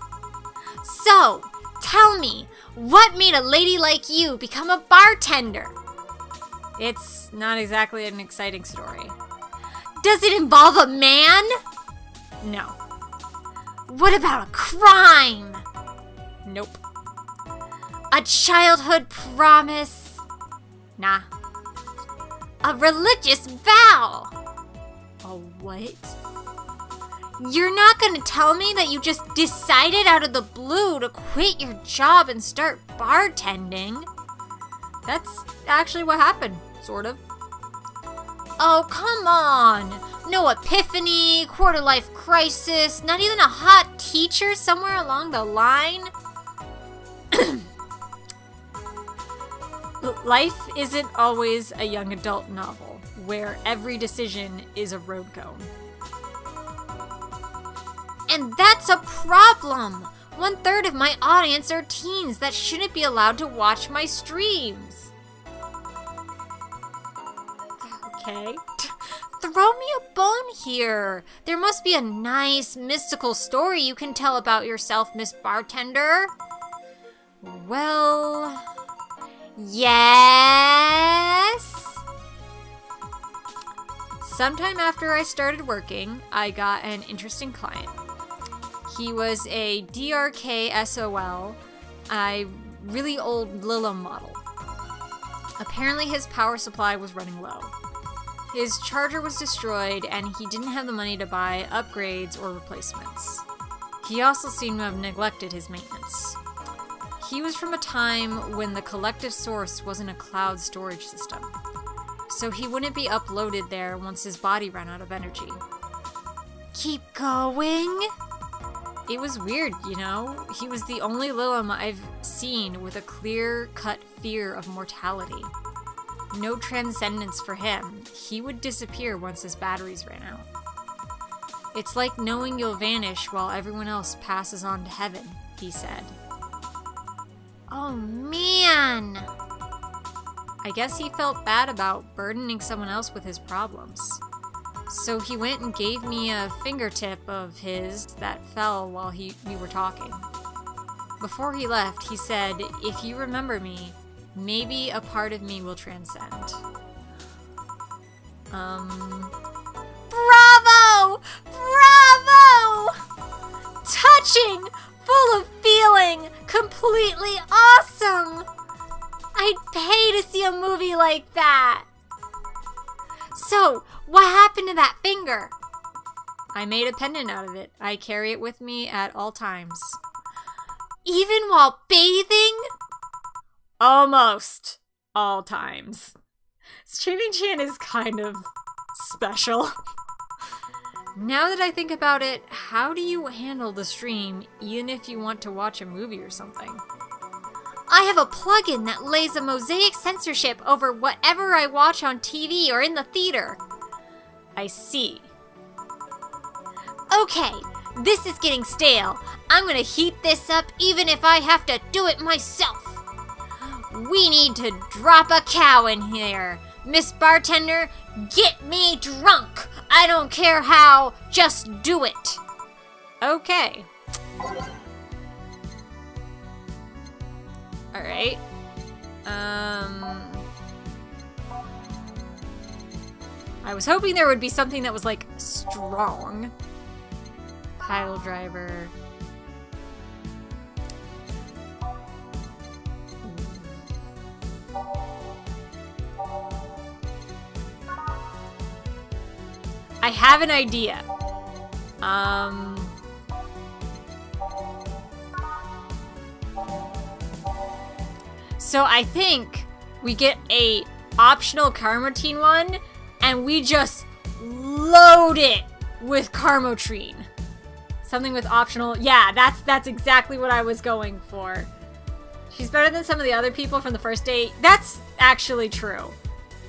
So, tell me, what made a lady like you become a bartender? It's not exactly an exciting story. Does it involve a man? No. What about a crime? Nope. A childhood promise? Nah. A religious vow? A what? You're not gonna tell me that you just decided out of the blue to quit your job and start bartending? That's actually what happened, sort of. Oh, come on. No epiphany, quarter-life crisis, not even a hot teacher somewhere along the line? Life isn't always a young adult novel, where every decision is a road cone. And that's a problem! 1/3 of my audience are teens that shouldn't be allowed to watch my streams. Okay. Throw me a bone here. There must be a nice, mystical story you can tell about yourself, Miss Bartender. Well... yes? Sometime after I started working, I got an interesting client. He was a DRK SOL, a really old Lilum model. Apparently his power supply was running low. His charger was destroyed and he didn't have the money to buy upgrades or replacements. He also seemed to have neglected his maintenance. He was from a time when the collective source wasn't a cloud storage system, so he wouldn't be uploaded there once his body ran out of energy. Keep going? It was weird, you know? He was the only Lilum I've seen with a clear-cut fear of mortality. No transcendence for him. He would disappear once his batteries ran out. It's like knowing you'll vanish while everyone else passes on to heaven, he said. Oh man! I guess he felt bad about burdening someone else with his problems. So he went and gave me a fingertip of his that fell while we were talking. Before he left, he said, if you remember me, maybe a part of me will transcend. Bravo! Bravo! Touching! Full of feeling! Completely awesome! I'd pay to see a movie like that! So, what happened to that finger? I made a pendant out of it. I carry it with me at all times. Even while bathing? Almost all times. Streaming Chan is kind of special. Now that I think about it, how do you handle the stream even if you want to watch a movie or something? I have a plugin that lays a mosaic censorship over whatever I watch on TV or in the theater. I see. Okay, this is getting stale. I'm gonna heat this up even if I have to do it myself. We need to drop a cow in here. Miss Bartender, get me drunk. I don't care how, just do it. Okay. Alright. I was hoping there would be something that was, like, strong. Pile driver. I have an idea. So I think we get a optional Karmotrine one, and we just load it with Karmotrine. Something with optional. Yeah, that's exactly what I was going for. She's better than some of the other people from the first date. That's actually true.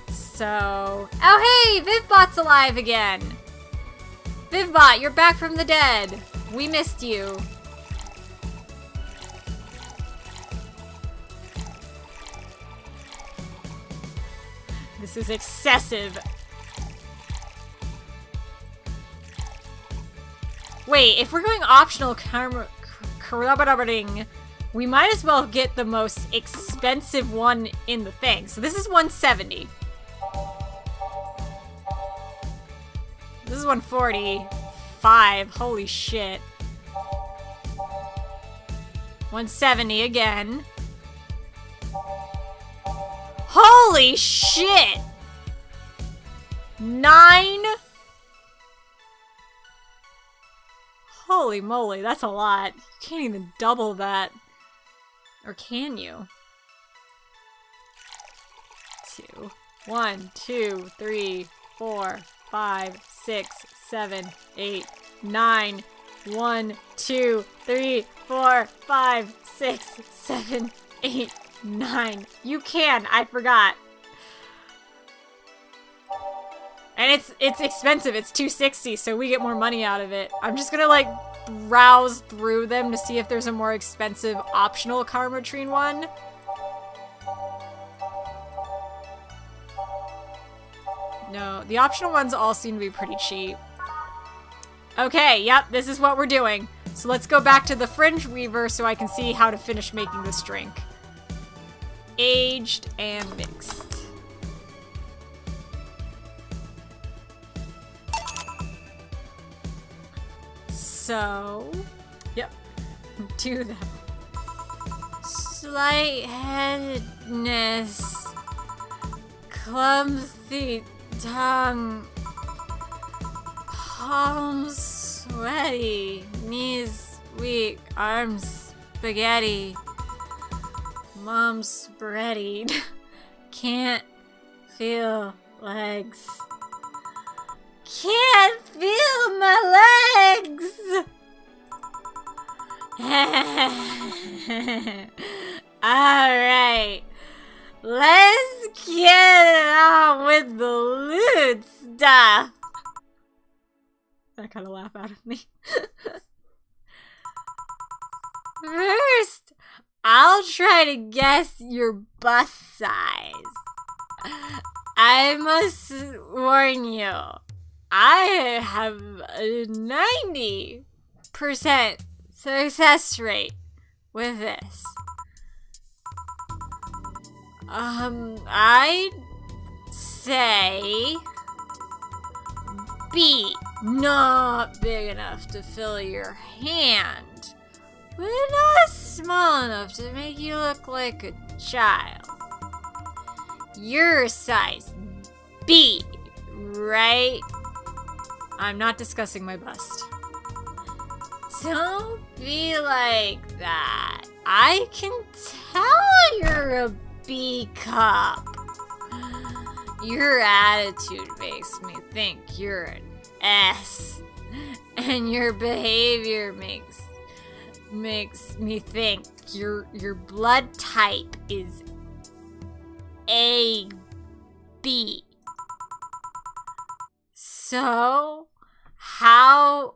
So, oh hey, Vivbot's alive again. Vivbot, you're back from the dead. We missed you. This is excessive. Wait, if we're going optional corroborating, we might as well get the most expensive one in the thing. So this is 170. This is 145. Holy shit. 170 again. Holy shit! 9? Holy moly, that's a lot. You can't even double that. Or can you? 2. 1, 2, 3, 4, 5, 6, 7, 8, 9. 1, 2, 3, 4, 5, 6, 7, 8, 9. You can, I forgot. And it's expensive, it's $260, so we get more money out of it. I'm just gonna like browse through them to see if there's a more expensive optional Karmotrine one. No, the optional ones all seem to be pretty cheap. Okay, yep, this is what we're doing. So let's go back to the Fringe Weaver so I can see how to finish making this drink. Aged and mixed. So, yep, do that. Slight headedness, clumsy tongue, palms sweaty, knees weak, arms spaghetti, mom's spready, can't feel legs. Can't feel my legs! Alright. Let's get it on with the loot stuff. That kind of laugh out of me. First, I'll try to guess your bust size. I must warn you. I have a 90% success rate with this. I'd say B, not big enough to fill your hand, but not small enough to make you look like a child. You're size B, right? I'm not discussing my bust. Don't be like that. I can tell you're a B cup. Your attitude makes me think you're an S. And your behavior makes me think your blood type is AB. So, how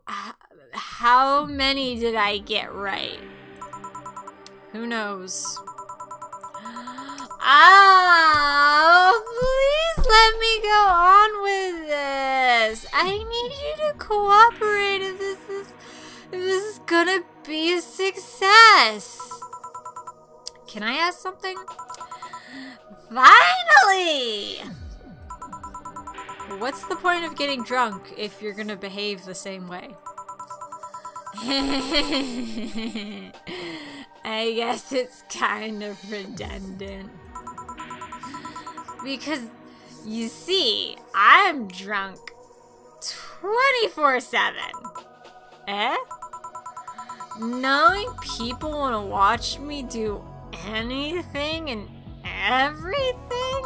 how many did I get right? Who knows? Oh, please let me go on with this. I need you to cooperate if this is gonna be a success. Can I ask something? Finally! What's the point of getting drunk if you're gonna behave the same way? I guess it's kind of redundant. Because, you see, I'm drunk 24/7. Eh? Knowing people want to watch me do anything and everything?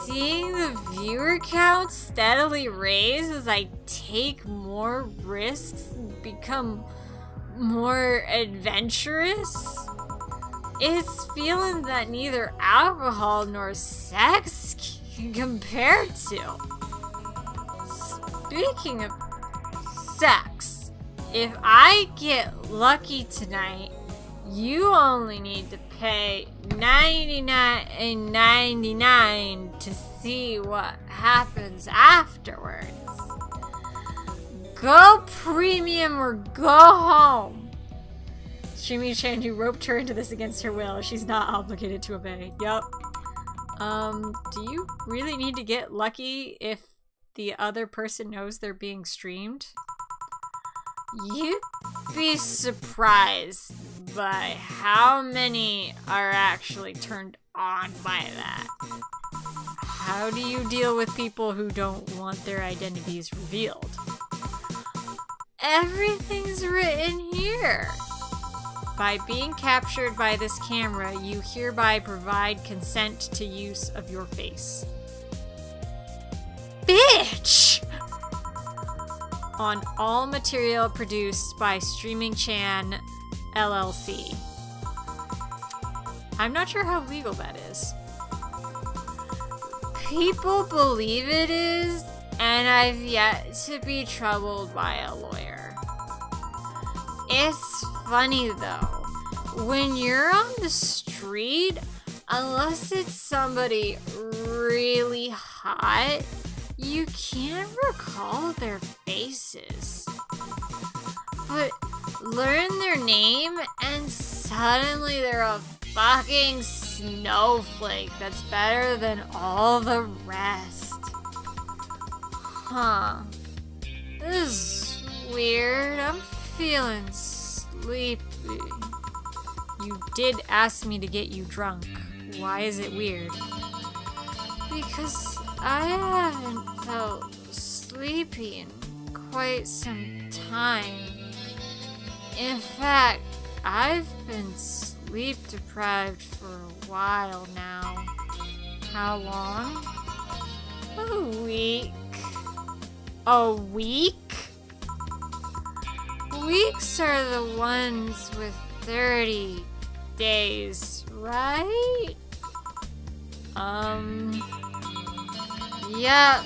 Seeing the viewer count steadily raise as I take more risks and become more adventurous? It's feeling that neither alcohol nor sex can compare to. Speaking of sex, if I get lucky tonight, you only need to pay $99.99 to see what happens afterwards. Go premium or go home. Shimi Chan, you roped her into this against her will. She's not obligated to obey. Yup. Do you really need to get lucky if the other person knows they're being streamed? You'd be surprised by how many are actually turned on by that. How do you deal with people who don't want their identities revealed? Everything's written here. By being captured by this camera, you hereby provide consent to use of your face. Bitch! On all material produced by Streaming Chan LLC. I'm not sure how legal that is. People believe it is, and I've yet to be troubled by a lawyer. It's funny though, when you're on the street, unless it's somebody really hot, you can't recall their faces. But learn their name and suddenly they're a fucking snowflake that's better than all the rest. Huh. This is weird. I'm feeling sleepy. You did ask me to get you drunk. Why is it weird? Because I haven't felt sleepy in quite some time. In fact, I've been sleep deprived for a while now. How long? A week. A week? Weeks are the ones with 30 days, right? Yep.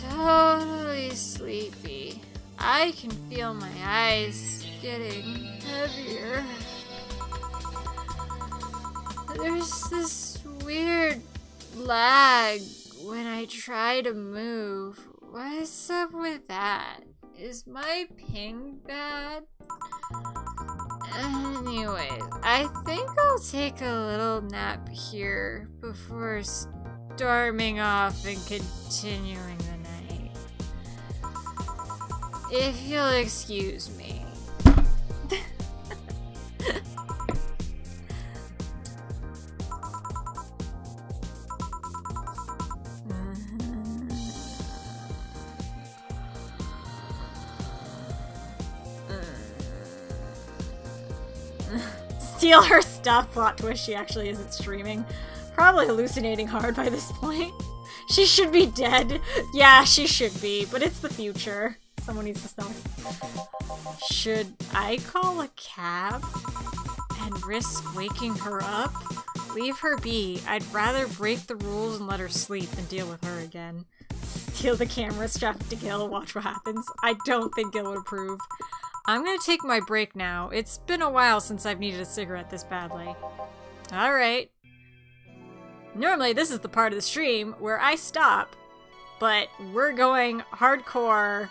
Totally sleepy. I can feel my eyes getting heavier. There's this weird lag when I try to move. What's up with that? Is my ping bad? Anyways, I think I'll take a little nap here before storming off and continuing the night. If you'll excuse me. Steal her stuff, plot twist, she actually isn't streaming. Probably hallucinating hard by this point. She should be dead. Yeah, she should be, but it's the future. Someone needs to stop. Should I call a cab and risk waking her up? Leave her be. I'd rather break the rules and let her sleep than deal with her again. Steal the camera, strap it to Gil, watch what happens. I don't think Gil would approve. I'm gonna take my break now. It's been a while since I've needed a cigarette this badly. Alright. Normally this is the part of the stream where I stop, but we're going hardcore.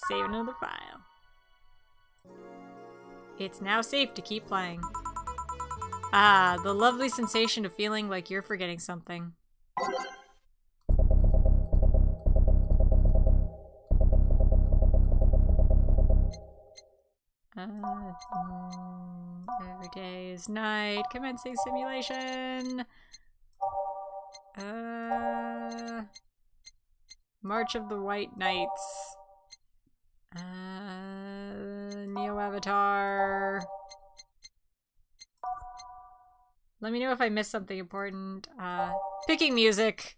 Save another file. It's now safe to keep playing. Ah, the lovely sensation of feeling like you're forgetting something. Every day is night. Commencing simulation. March of the White Knights. Neo Avatar. Let me know if I missed something important. Picking music.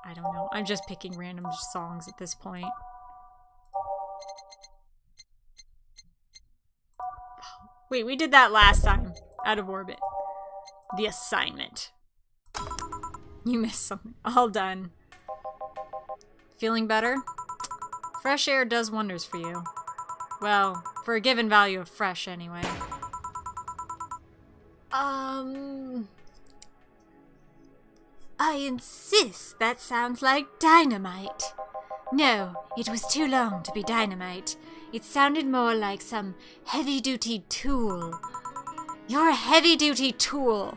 I don't know. I'm just picking random songs at this point. Wait, we did that last time. Out of orbit. The assignment. You missed something. All done. Feeling better? Fresh air does wonders for you. Well, for a given value of fresh, anyway. I insist, that sounds like dynamite. No, it was too long to be dynamite. It sounded more like some heavy-duty tool. You're a heavy-duty tool.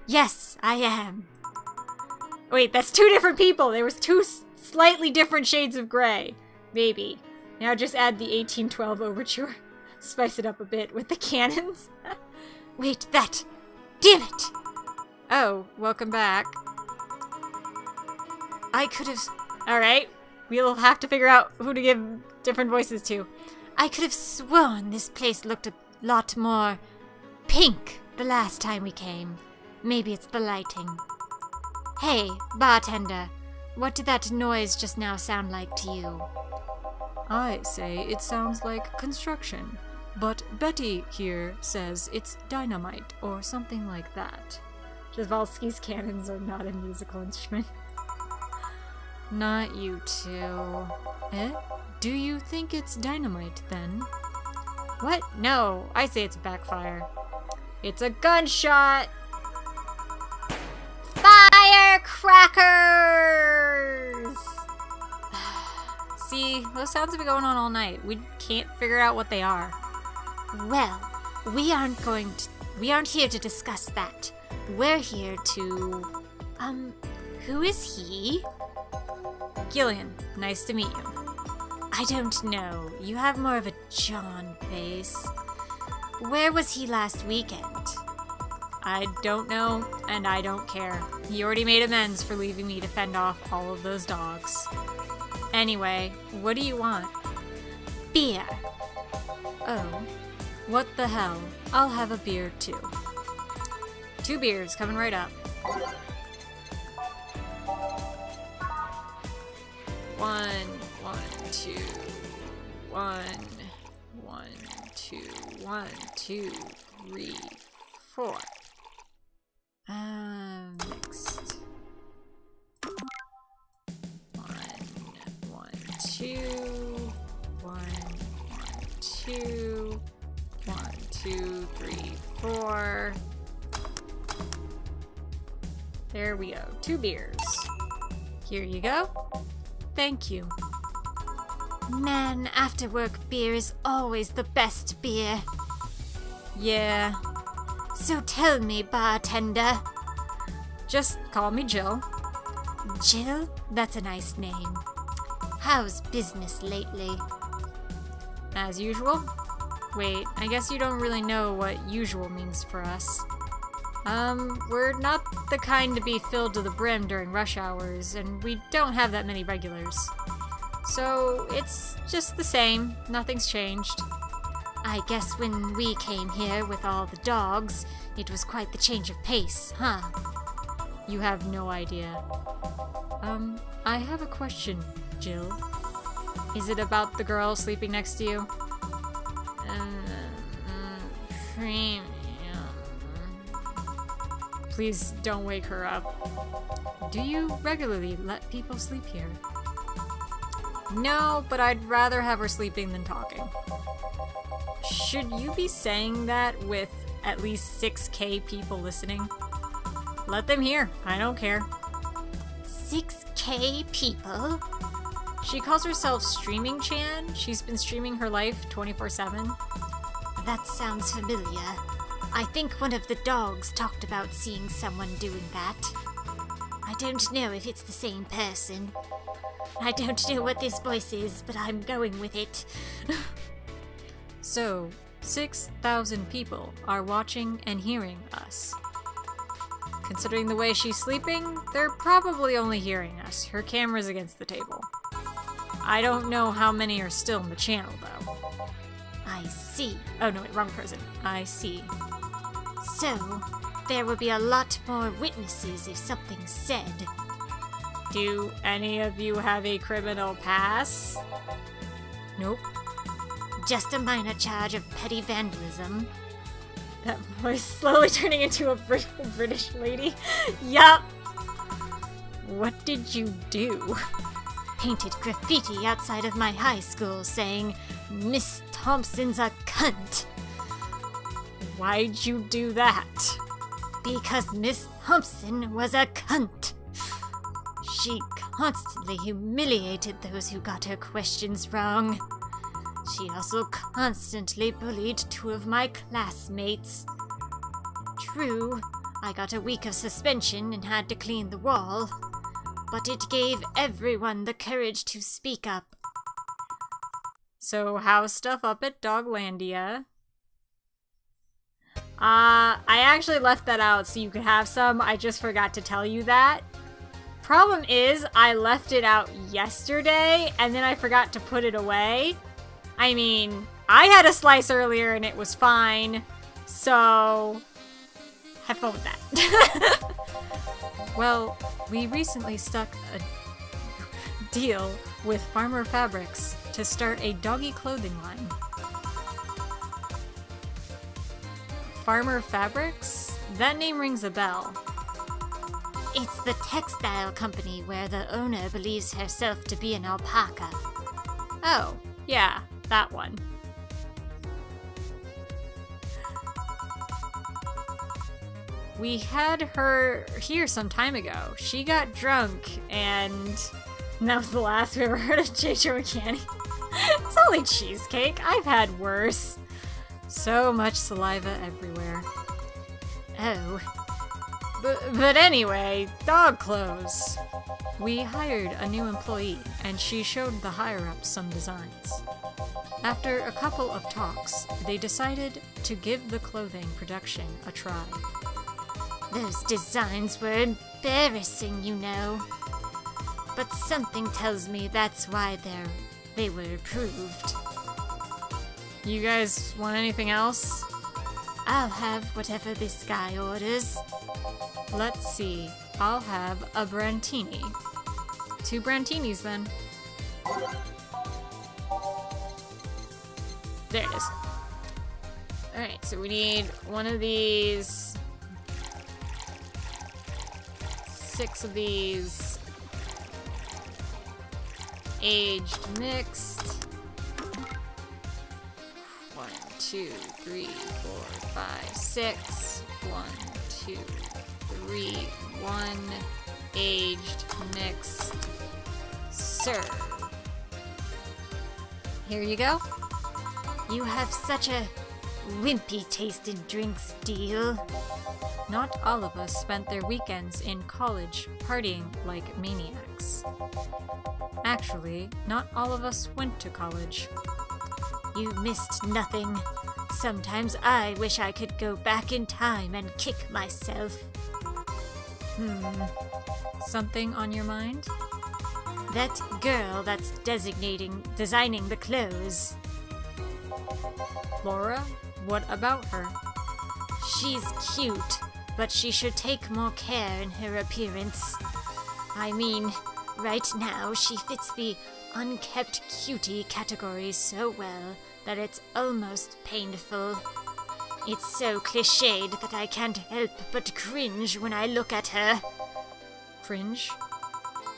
Yes, I am. Wait, that's two different people. There was two slightly different shades of gray. Maybe. Now just add the 1812 overture. Spice it up a bit with the cannons. Wait, that! Damn it! Oh, welcome back. I could have... Alright, we'll have to figure out who to give different voices to. I could have sworn this place looked a lot more pink the last time we came. Maybe it's the lighting. Hey, bartender, what did that noise just now sound like to you? I say it sounds like construction, but Betty here says it's dynamite or something like that. Przewalski's cannons are not a musical instrument. Not you two. Eh? Do you think it's dynamite then? What? No, I say it's a backfire. It's a gunshot! Firecrackers! See, those sounds have been going on all night. We can't figure out what they are. Well, we aren't here to discuss that. We're here to... who is he? Gillian, nice to meet you. I don't know. You have more of a John face. Where was he last weekend? I don't know, and I don't care. He already made amends for leaving me to fend off all of those dogs. Anyway, what do you want? Beer. Oh, what the hell? I'll have a beer too. 2 beers, coming right up. 1, 1, 2, 1, 1, 2, 1, 2, 3, 4. Next. 1, 1, 2, 1, 1, 2, 1, 2, 3, 4. There we go. 2 beers. Here you go. Thank you. Man, after work beer is always the best beer. Yeah. So tell me, bartender. Just call me Jill. Jill? That's a nice name. How's business lately? As usual? Wait, I guess you don't really know what usual means for us. We're not the kind to be filled to the brim during rush hours, and we don't have that many regulars. So, it's just the same. Nothing's changed. I guess when we came here with all the dogs, it was quite the change of pace, huh? You have no idea. I have a question, Jill. Is it about the girl sleeping next to you? Premium. Please don't wake her up. Do you regularly let people sleep here? No, but I'd rather have her sleeping than talking. Should you be saying that with at least 6K people listening? Let them hear. I don't care. 6K people? She calls herself Streaming Chan. She's been streaming her life 24/7. That sounds familiar. I think one of the dogs talked about seeing someone doing that. I don't know if it's the same person. I don't know what this voice is, but I'm going with it. So, 6,000 people are watching and hearing us. Considering the way she's sleeping, they're probably only hearing us. Her camera's against the table. I don't know how many are still in the channel, though. I see. Oh no, wait, wrong person. I see. So, there will be a lot more witnesses if something's said. Do any of you have a criminal past? Nope. Just a minor charge of petty vandalism. That voice slowly turning into a British lady. Yup. What did you do? Painted graffiti outside of my high school saying, "Miss Thompson's a cunt." Why'd you do that? Because Miss Thompson was a cunt. She constantly humiliated those who got her questions wrong. She also constantly bullied 2 of my classmates. True, I got a week of suspension and had to clean the wall, but it gave everyone the courage to speak up. So how's stuff up at Doglandia? I actually left that out so you could have some. I just forgot to tell you that. Problem is, I left it out yesterday, and then I forgot to put it away. I mean, I had a slice earlier and it was fine, so have fun with that. Well, we recently struck a deal with Farmer Fabrics to start a doggy clothing line. Farmer Fabrics? That name rings a bell. It's the textile company where the owner believes herself to be an alpaca. Oh, yeah, that one. We had her here some time ago. She got drunk, and that was the last we ever heard of JJ McCanny. It's only cheesecake. I've had worse. So much saliva everywhere. Oh. But anyway, dog clothes. We hired a new employee, and she showed the higher-ups some designs. After a couple of talks, they decided to give the clothing production a try. Those designs were embarrassing, you know. But something tells me that's why they were approved. You guys want anything else? I'll have whatever this guy orders. Let's see. I'll have a Brantini. 2 Brantinis, then. There it is. Alright, so we need one of these, 6 of these, aged mixed. 1, 2, 3, 4, 5, 6. 1, 2, 3, 1, aged, mixed, serve. Here you go. You have such a wimpy taste in drinks, Deal. Not all of us spent their weekends in college partying like maniacs. Actually, not all of us went to college. You missed nothing. Sometimes I wish I could go back in time and kick myself. Something on your mind? That girl that's designing the clothes. Laura? What about her? She's cute, but she should take more care in her appearance. I mean, right now she fits the unkept cutie category so well that it's almost painful. It's so cliched that I can't help but cringe when I look at her. Cringe?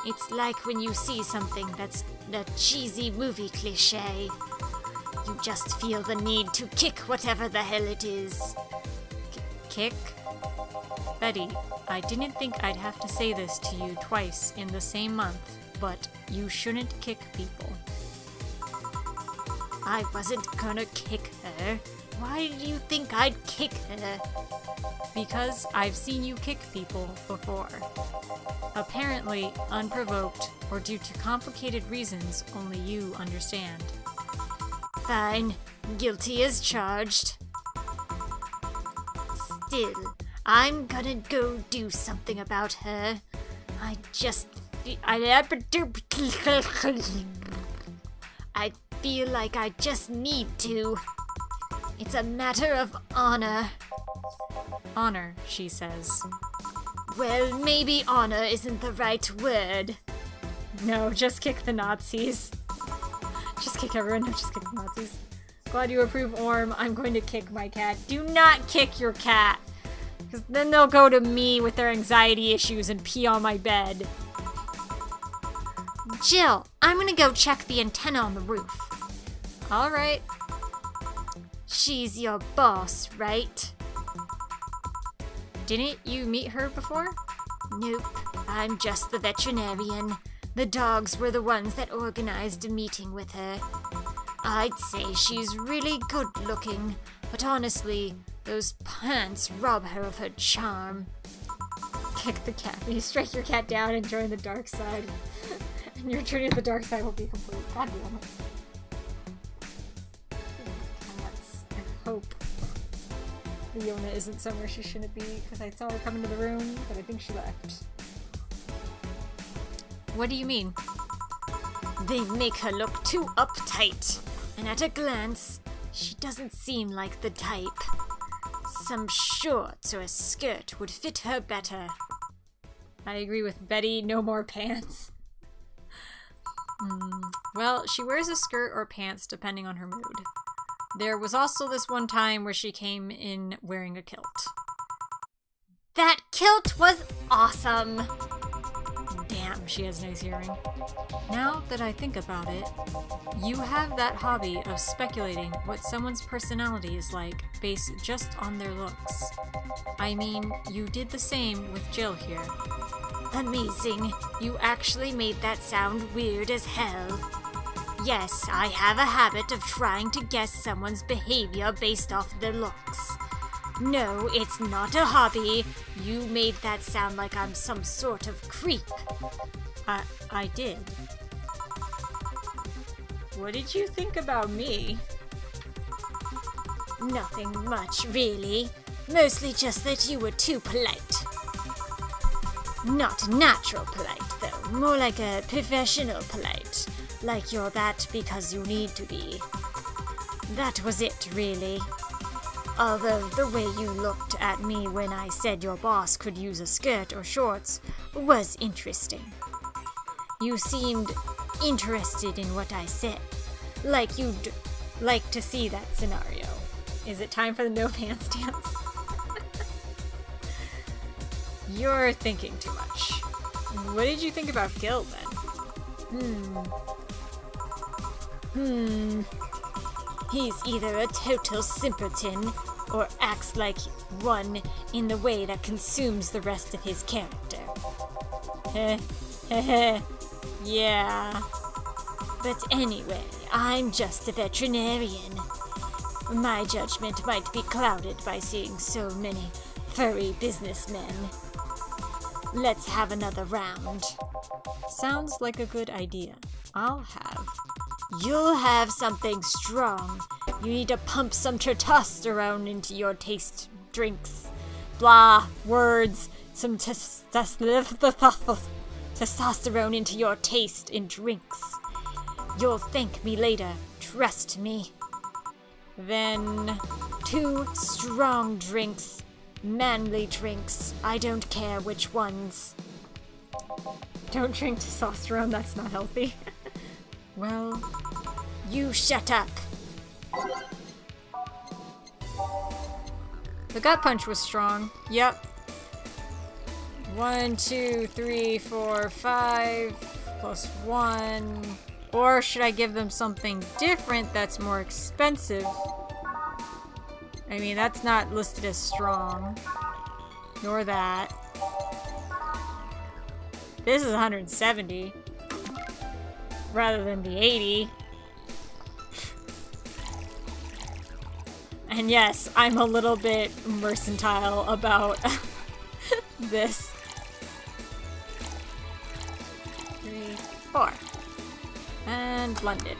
It's like when you see something that's a cheesy movie cliche. You just feel the need to kick whatever the hell it is. Kick? Betty, I didn't think I'd have to say this to you twice in the same month, but you shouldn't kick people. I wasn't gonna kick her. Why do you think I'd kick her? Because I've seen you kick people before. Apparently unprovoked or due to complicated reasons only you understand. Fine. Guilty as charged. Still, I'm gonna go do something about her. I feel like I just need to. It's a matter of honor. Honor, she says. Well, maybe honor isn't the right word. No, just kick the Nazis. Just kick everyone. No, just kick the Nazis. Glad you approve, Orm. I'm going to kick my cat. Do not kick your cat. Because then they'll go to me with their anxiety issues and pee on my bed. Jill, I'm gonna go check the antenna on the roof. Alright. She's your boss, right? Didn't you meet her before? Nope, I'm just the veterinarian. The dogs were the ones that organized a meeting with her. I'd say she's really good looking, but honestly, those pants rob her of her charm. Kick the cat. When you strike your cat down and join the dark side, and your journey to the dark side will be complete. God damn it. Cats. I hope Leona isn't somewhere she shouldn't be, because I saw her come into the room, but I think she left. What do you mean? They make her look too uptight, and at a glance, she doesn't seem like the type. Some shorts or a skirt would fit her better. I agree with Betty, no more pants. Well, she wears a skirt or pants depending on her mood. There was also this one time where she came in wearing a kilt. That kilt was awesome! Damn, she has nice hearing. Now that I think about it, you have that hobby of speculating what someone's personality is like based just on their looks. I mean, you did the same with Jill here. Amazing. You actually made that sound weird as hell. Yes, I have a habit of trying to guess someone's behavior based off their looks. No, it's not a hobby. You made that sound like I'm some sort of creep. I did. What did you think about me? Nothing much, really. Mostly just that you were too polite. Not natural polite, though. More like a professional polite. Like you're that because you need to be. That was it, really. Although the way you looked at me when I said your boss could use a skirt or shorts was interesting. You seemed interested in what I said. Like you'd like to see that scenario. Is it time for the no pants dance? You're thinking too much. What did you think about Gil then? He's either a total simpleton or acts like one in the way that consumes the rest of his character. Yeah. But anyway, I'm just a veterinarian. My judgment might be clouded by seeing so many furry businessmen. Let's have another round. Sounds like a good idea. I'll have. You'll have something strong. You need to pump some testosterone into your taste drinks. Blah, words. Some testosterone into your taste in drinks. You'll thank me later, trust me. Then 2 strong drinks. Manly drinks. I don't care which ones. Don't drink testosterone, that's not healthy. Well, you shut up. The gut punch was strong. Yep. 1, 2, 3, 4, 5 plus 1. Or should I give them something different that's more expensive? I mean, that's not listed as strong. Nor that. This is 170. Rather than the 80. And yes, I'm a little bit mercantile about this. 3, 4. And London.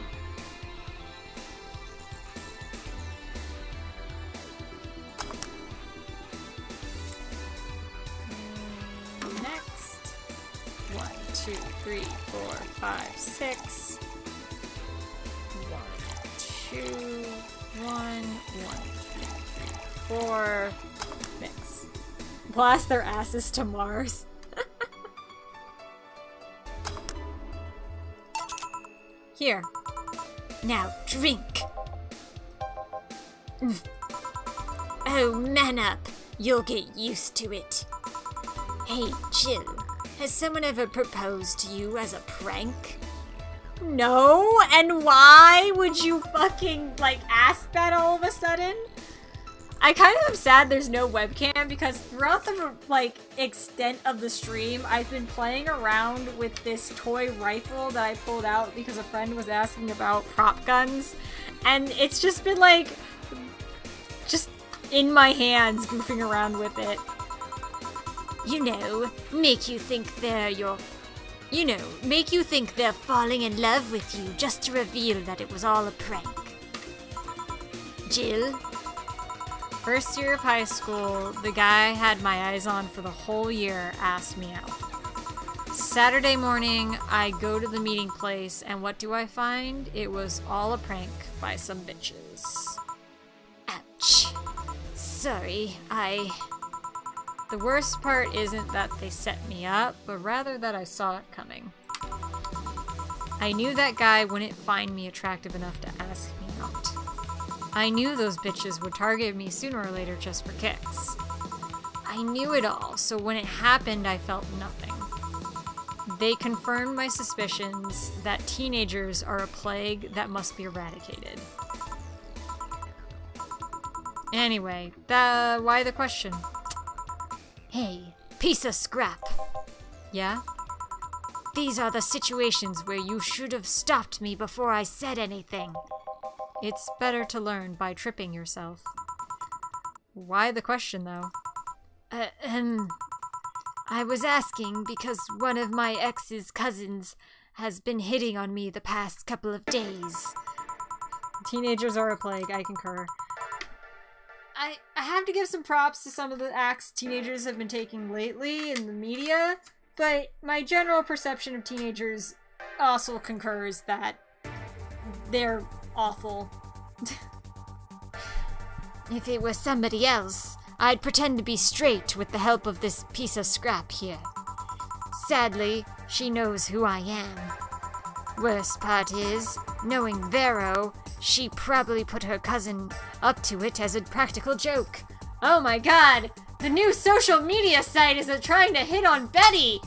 And next. 1, 2, 3, 4, 5, 6. 1, 2, 1, 2, 3, 4. Mix. Blast their asses to Mars. Here. Now drink. Oh, man up. You'll get used to it. Hey, Jill. Has someone ever proposed to you as a prank? No, and why would you fucking, like, ask that all of a sudden? I kind of am sad there's no webcam because throughout the, like, extent of the stream, I've been playing around with this toy rifle that I pulled out because a friend was asking about prop guns, and it's just been, like, just in my hands goofing around with it. You know, make you think they're falling in love with you just to reveal that it was all a prank. Jill? First year of high school, the guy I had my eyes on for the whole year asked me out. Saturday morning, I go to the meeting place, and what do I find? It was all a prank by some bitches. Ouch. Sorry, The worst part isn't that they set me up, but rather that I saw it coming. I knew that guy wouldn't find me attractive enough to ask me out. I knew those bitches would target me sooner or later just for kicks. I knew it all, so when it happened, I felt nothing. They confirmed my suspicions that teenagers are a plague that must be eradicated. Anyway, why the question? hey, piece of scrap. Yeah? These are the situations where you should have stopped me before I said anything. It's better to learn by tripping yourself. Why the question, though? I was asking because one of my ex's cousins has been hitting on me the past couple of days. Teenagers are a plague, I concur. I have to give some props to some of the acts teenagers have been taking lately in the media, but my general perception of teenagers also concurs that they're awful. If it was somebody else, I'd pretend to be straight with the help of this piece of scrap here. Sadly, she knows who I am. Worst part is, knowing Vero, she probably put her cousin up to it as a practical joke. Oh my god! The new social media site is trying to hit on Betty!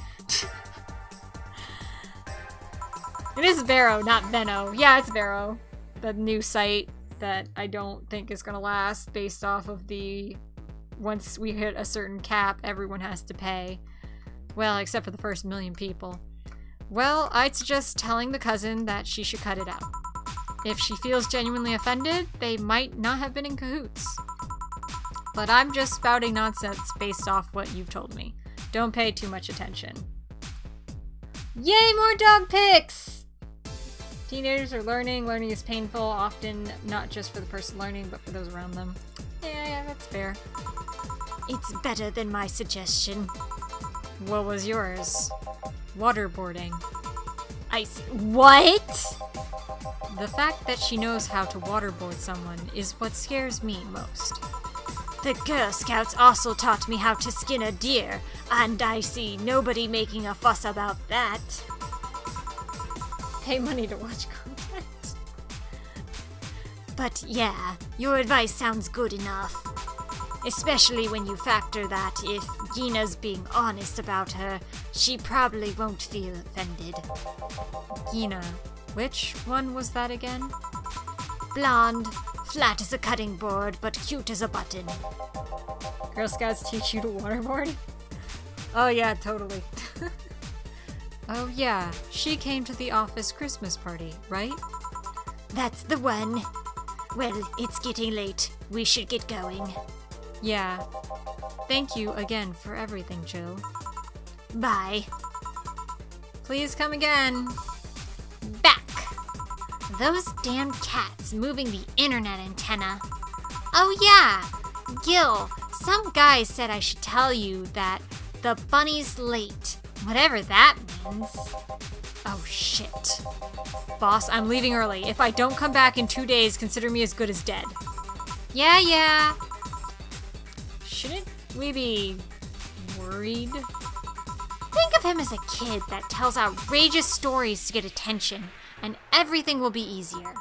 It is Vero, not Venno. Yeah, it's Vero. The new site that I don't think is gonna last based off of the... Once we hit a certain cap, everyone has to pay. Well, except for the first 1 million people. Well, I'd suggest telling the cousin that she should cut it out. If she feels genuinely offended, they might not have been in cahoots. But I'm just spouting nonsense based off what you've told me. Don't pay too much attention. Yay, more dog pics! Teenagers are learning. Learning is painful, often not just for the person learning, but for those around them. Yeah, that's fair. It's better than my suggestion. What was yours? Waterboarding. What? The fact that she knows how to waterboard someone is what scares me most. The Girl Scouts also taught me how to skin a deer, and I see nobody making a fuss about that. Pay money to watch content. But yeah, your advice sounds good enough. Especially when you factor that if Gina's being honest about her, she probably won't feel offended. Gina. Which one was that again? Blonde, flat as a cutting board, but cute as a button. Girl Scouts teach you to waterboard? Oh yeah, totally. Oh yeah, she came to the office Christmas party, right? That's the one. Well, it's getting late. We should get going. Yeah. Thank you again for everything, Jill. Bye. Please come again. Back. Those damn cats moving the internet antenna. Oh yeah, Gil, some guy said I should tell you that the bunny's late. Whatever that means. Oh shit. Boss, I'm leaving early. If I don't come back in 2 days, consider me as good as dead. Yeah. Shouldn't we be worried? Think of him as a kid that tells outrageous stories to get attention, and everything will be easier.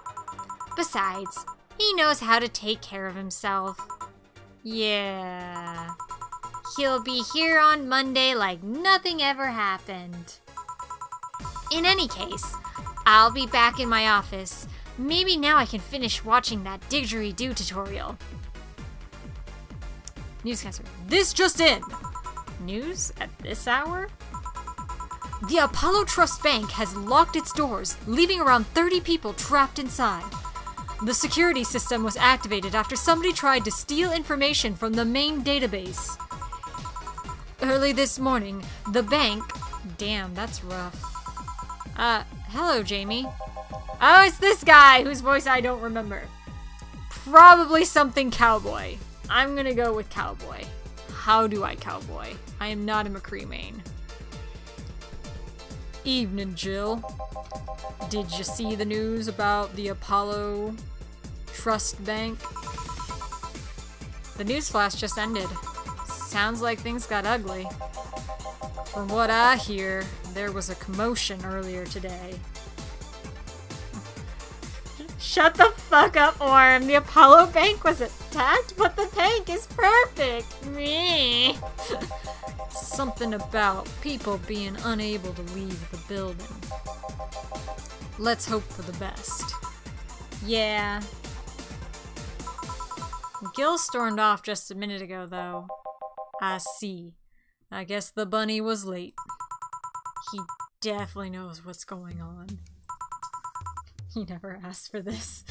Besides, he knows how to take care of himself. Yeah. He'll be here on Monday like nothing ever happened. In any case, I'll be back in my office. Maybe now I can finish watching that didgeridoo tutorial. Newscaster. This just in! News at this hour? The Apollo Trust Bank has locked its doors, leaving around 30 people trapped inside. The security system was activated after somebody tried to steal information from the main database. Early this morning, the bank... Damn, that's rough. Hello, Jamie. Oh, it's this guy whose voice I don't remember. Probably something cowboy. I'm gonna go with cowboy. How do I cowboy? I am not a McCree main. Evening, Jill. Did you see the news about the Apollo Trust Bank? The newsflash just ended. Sounds like things got ugly. From what I hear, there was a commotion earlier today. Shut the fuck up, Orm. The Apollo Bank was attacked, but the bank is perfect. Me. Something about people being unable to leave the building. Let's hope for the best. Yeah. Gil stormed off just a minute ago, though. I see. I guess the bunny was late. He definitely knows what's going on. He never asked for this.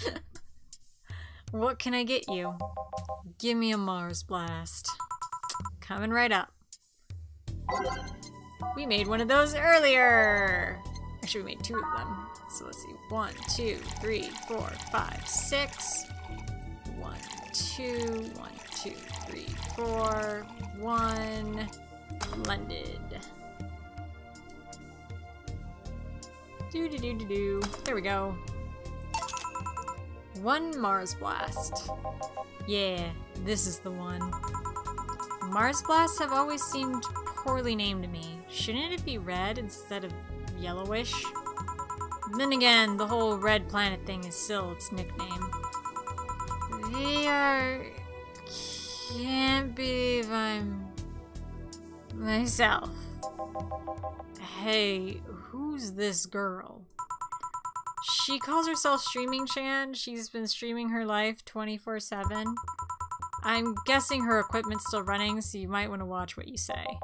What can I get you? Give me a Mars blast. Coming right up. We made one of those earlier. Actually, we made 2 of them. So let's see. 1, 2, 3, 4, 5, 6. 1, 2, 1, 2, 3, 4. 1. Blended. Do. There we go. 1 Mars blast. Yeah, this is the one. Mars blasts have always seemed poorly named to me. Shouldn't it be red instead of yellowish? Then again, the whole red planet thing is still its nickname. Can't believe I'm myself. Hey, who's this girl? She calls herself Streaming Chan. She's been streaming her life 24/7. I'm guessing her equipment's still running, so you might want to watch what you say.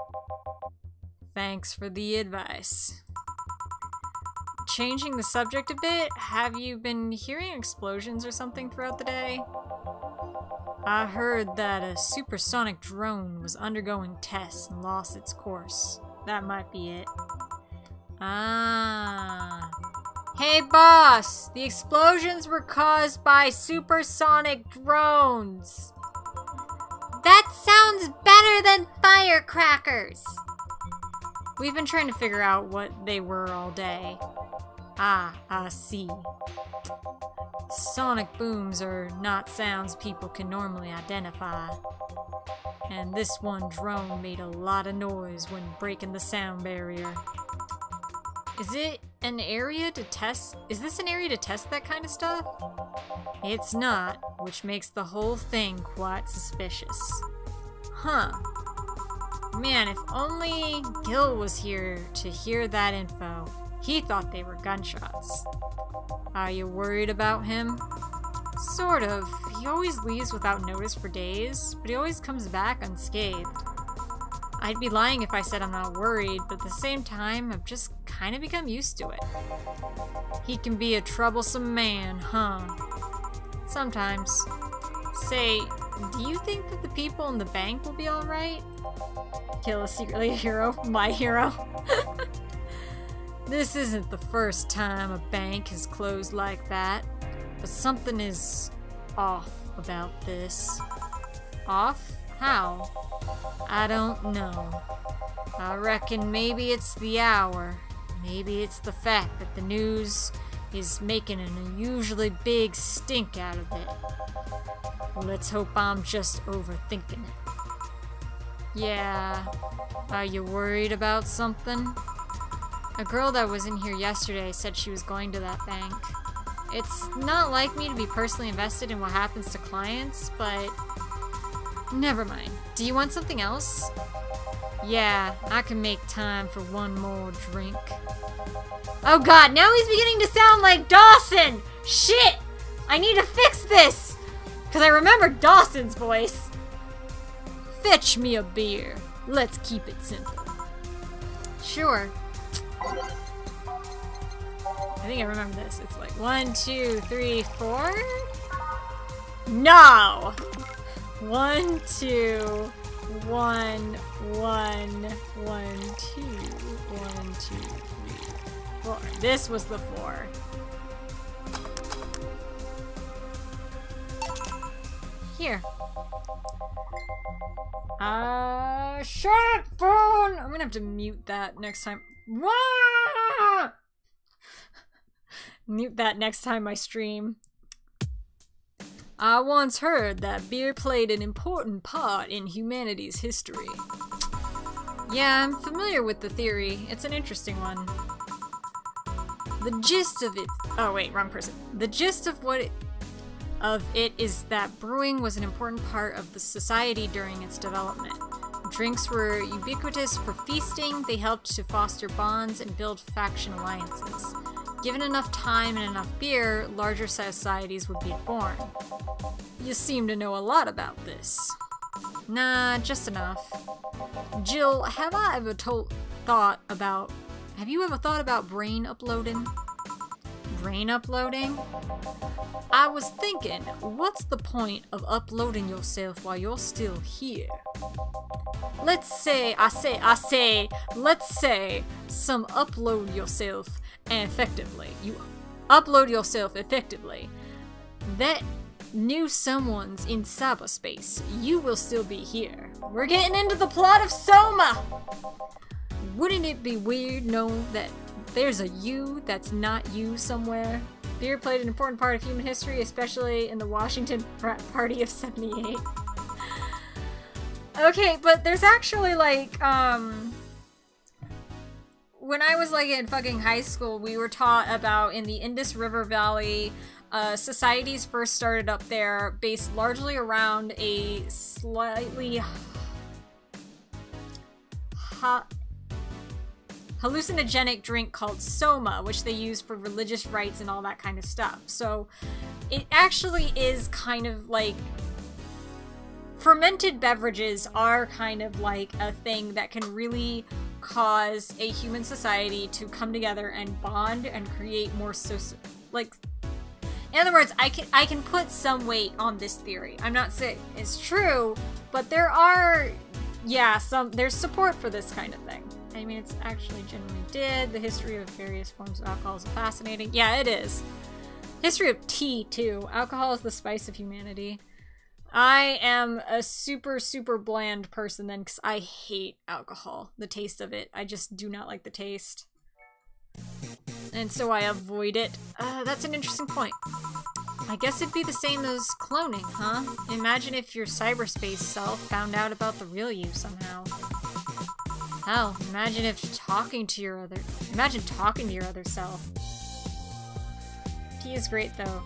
Thanks for the advice. Changing the subject a bit, have you been hearing explosions or something throughout the day? I heard that a supersonic drone was undergoing tests and lost its course. That might be it. Ah. Hey boss! The explosions were caused by supersonic drones! That sounds better than firecrackers! We've been trying to figure out what they were all day. Ah, I see. Sonic booms are not sounds people can normally identify. And this one drone made a lot of noise when breaking the sound barrier. Is it an area to test? Is this an area to test that kind of stuff? It's not, which makes the whole thing quite suspicious. Huh. Man, if only Gil was here to hear that info. He thought they were gunshots. Are you worried about him? Sort of. He always leaves without notice for days, but he always comes back unscathed. I'd be lying if I said I'm not worried, but at the same time, I've just kind of become used to it. He can be a troublesome man, huh? Sometimes. Say, do you think that the people in the bank will be alright? Kill is secretly a hero. My hero. This isn't the first time a bank has closed like that, but something is off about this. Off? How? I don't know. I reckon maybe it's the hour. Maybe it's the fact that the news is making an unusually big stink out of it. Let's hope I'm just overthinking it. Yeah. Are you worried about something? A girl that was in here yesterday said she was going to that bank. It's not like me to be personally invested in what happens to clients, but never mind. Do you want something else? Yeah, I can make time for one more drink. Oh god, now he's beginning to sound like Dawson! Shit! I need to fix this! Because I remember Dawson's voice. Fetch me a beer. Let's keep it simple. Sure. I think I remember this. It's like 1, 2, 3, 4? No! 1, 2, 1, 1, 1, 2, 1, 2, 3, 4. This was the 4. Here. Shut up, phone! I'm gonna have to mute that next time. Mute that next time I stream. I once heard that beer played an important part in humanity's history. Yeah, I'm familiar with the theory. It's an interesting one. The gist of it... Oh, wait, wrong person. The gist of it is that brewing was an important part of the society during its development. Drinks were ubiquitous for feasting, they helped to foster bonds and build faction alliances. Given enough time and enough beer, larger societies would be born. You seem to know a lot about this. Nah, just enough. Jill, have you ever thought about brain uploading? Brain uploading? I was thinking, what's the point of uploading yourself while you're still here? Let's say some upload yourself and effectively. You upload yourself effectively. That new someone's in cyberspace. You will still be here. We're getting into the plot of Soma! Wouldn't it be weird knowing that there's a you that's not you somewhere? Beer played an important part of human history, especially in the Washington Frat Party of 78. Okay, but there's actually like, when I was like in fucking high school, we were taught about in the Indus River Valley, societies first started up there based largely around a slightly hallucinogenic drink called soma, which they use for religious rites and all that kind of stuff. So it actually is kind of like fermented beverages are kind of like a thing that can really cause a human society to come together and bond and create more like, in other words, I can put some weight on this theory. I'm not saying it's true, but there are, yeah, there's support for this kind of thing. I mean, it's actually genuinely did. The history of various forms of alcohol is fascinating. Yeah, it is. History of tea, too. Alcohol is the spice of humanity. I am a super, super bland person then, because I hate alcohol. The taste of it. I just do not like the taste. And so I avoid it. That's an interesting point. I guess it'd be the same as cloning, huh? Imagine if your cyberspace self found out about the real you somehow. Hell, imagine talking to your other self. Tea is great, though.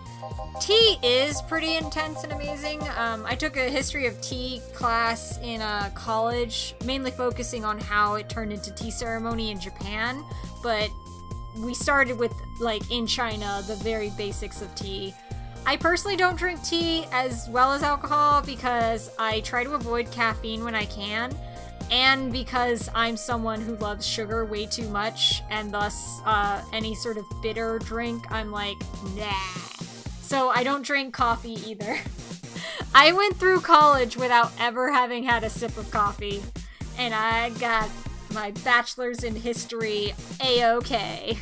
Tea is pretty intense and amazing. I took a history of tea class in college, mainly focusing on how it turned into tea ceremony in Japan, but we started with, like, in China, the very basics of tea. I personally don't drink tea as well as alcohol because I try to avoid caffeine when I can, and because I'm someone who loves sugar way too much, and thus any sort of bitter drink, I'm like, nah. So I don't drink coffee either. I went through college without ever having had a sip of coffee, and I got my bachelor's in history A-okay.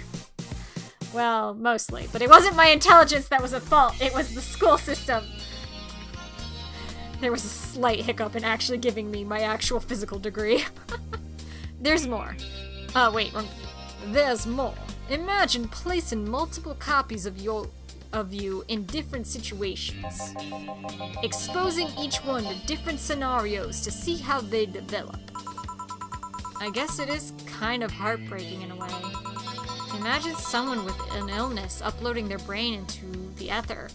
Well, mostly, but it wasn't my intelligence that was at fault, it was the school system. There was a slight hiccup in actually giving me my actual physical degree. There's more. Wait, wrong. There's more. Imagine placing multiple copies of you in different situations, exposing each one to different scenarios to see how they develop. I guess it is kind of heartbreaking in a way. Imagine someone with an illness uploading their brain into the ether.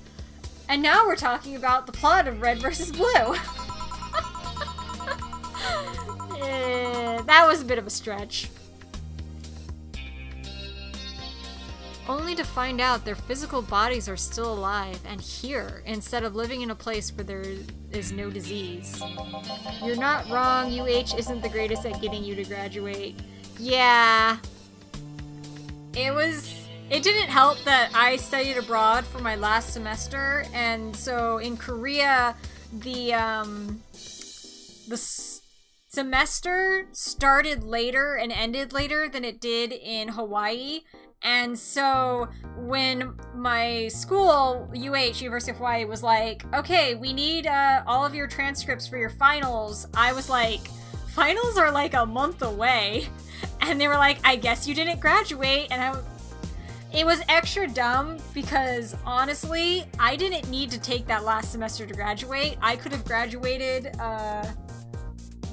And now we're talking about the plot of Red vs. Blue. That was a bit of a stretch. Only to find out their physical bodies are still alive and here, instead of living in a place where there is no disease. You're not wrong, UH isn't the greatest at getting you to graduate. Yeah. It didn't help that I studied abroad for my last semester, and so in Korea, the semester started later and ended later than it did in Hawaii. And so when my school, University of Hawaii, was like, okay, we need all of your transcripts for your finals, I was like, finals are like a month away. And they were like, I guess you didn't graduate. And it was extra dumb because, honestly, I didn't need to take that last semester to graduate. I could have graduated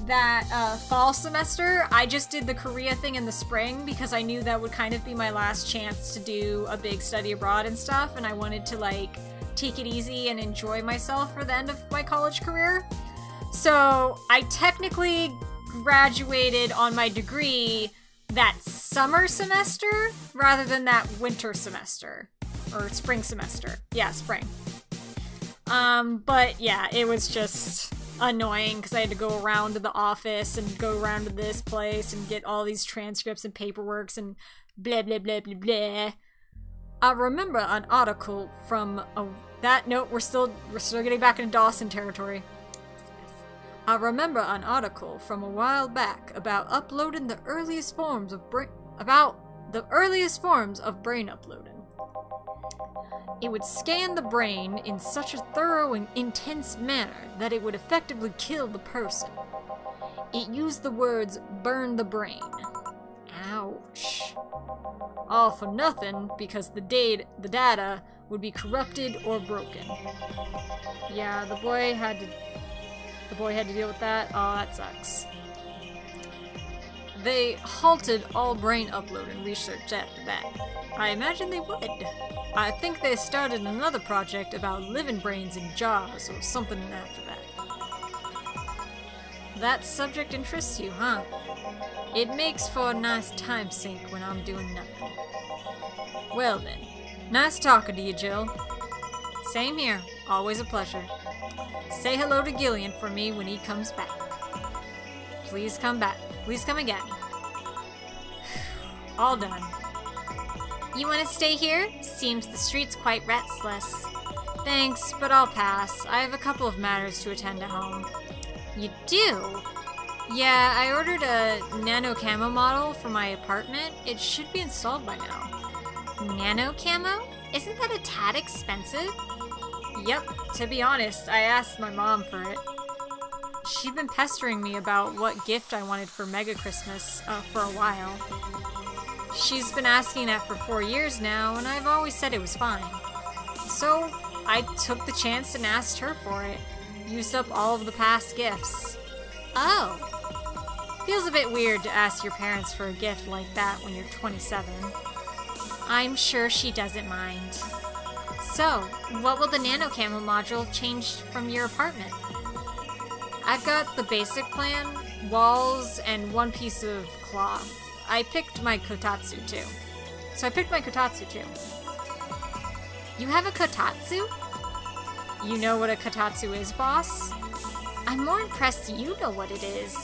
that fall semester. I just did the Korea thing in the spring because I knew that would kind of be my last chance to do a big study abroad and stuff, and I wanted to, like, take it easy and enjoy myself for the end of my college career. So I technically graduated on my degree that summer semester rather than that winter semester or spring semester. Yeah, spring. But yeah, it was just annoying because I had to go around to the office and go around to this place and get all these transcripts and paperworks and blah blah blah blah blah. I remember an article from we're still getting back into Dawson territory. I remember an article from a while back about uploading the earliest forms of brain uploading. It would scan the brain in such a thorough and intense manner that it would effectively kill the person. It used the words "burn the brain." Ouch. All for nothing because the data would be corrupted or broken. Yeah, the boy had to deal with that. Oh, that sucks. They halted all brain upload and research after that. I imagine they would. I think they started another project about living brains in jars or something after that. That subject interests you, huh? It makes for a nice time sink when I'm doing nothing. Well then, nice talking to you, Jill. Same here. Always a pleasure. Say hello to Gillian for me when he comes back. Please come back. Please come again. All done. You want to stay here? Seems the street's quite restless. Thanks, but I'll pass. I have a couple of matters to attend at home. You do? Yeah, I ordered a nano camo model for my apartment. It should be installed by now. Nano camo? Isn't that a tad expensive? Yep, to be honest, I asked my mom for it. She'd been pestering me about what gift I wanted for Mega Christmas for a while. She's been asking that for 4 years now, and I've always said it was fine. So I took the chance and asked her for it. Used up all of the past gifts. Oh. Feels a bit weird to ask your parents for a gift like that when you're 27. I'm sure she doesn't mind. So, what will the nano camo module change from your apartment? I've got the basic plan, walls, and one piece of cloth. I picked my kotatsu too. You have a kotatsu? You know what a kotatsu is, boss? I'm more impressed you know what it is.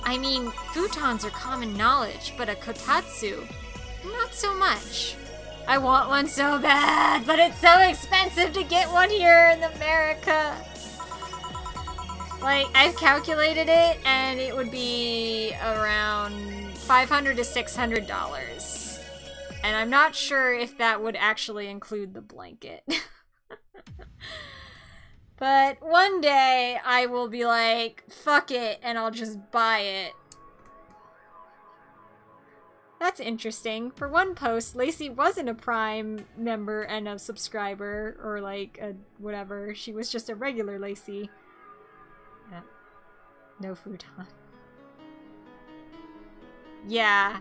I mean, futons are common knowledge, but a kotatsu, not so much. I want one so bad, but it's so expensive to get one here in America. Like, I've calculated it, and it would be around $500 to $600. And I'm not sure if that would actually include the blanket. But one day, I will be like, fuck it, and I'll just buy it. That's interesting. For one post, Lacey wasn't a Prime member and a subscriber, or like a whatever. She was just a regular Lacey. Yeah. No futon. Yeah.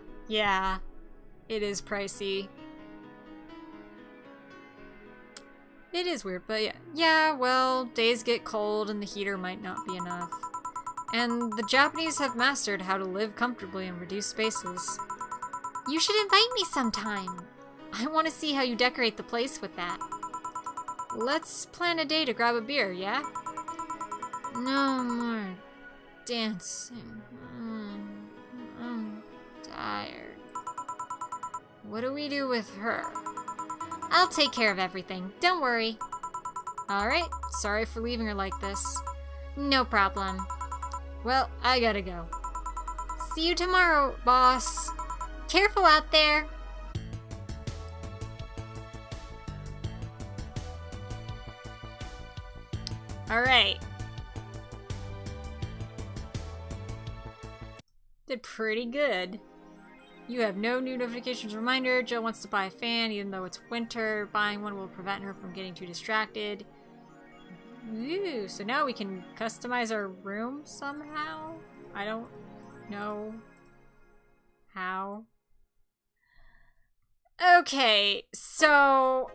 It is pricey. It is weird, but yeah. Yeah, well, days get cold and the heater might not be enough. And the Japanese have mastered how to live comfortably in reduced spaces. You should invite me sometime. I want to see how you decorate the place with that. Let's plan a day to grab a beer, yeah? No more dancing. I'm tired. What do we do with her? I'll take care of everything. Don't worry. Alright, sorry for leaving her like this. No problem. Well, I gotta go. See you tomorrow, boss. Careful out there. Alright. Did pretty good. You have no new notifications. Reminder, Jill wants to buy a fan even though it's winter. Buying one will prevent her from getting too distracted. Ooh, so now we can customize our room somehow? I don't know how. Okay, so...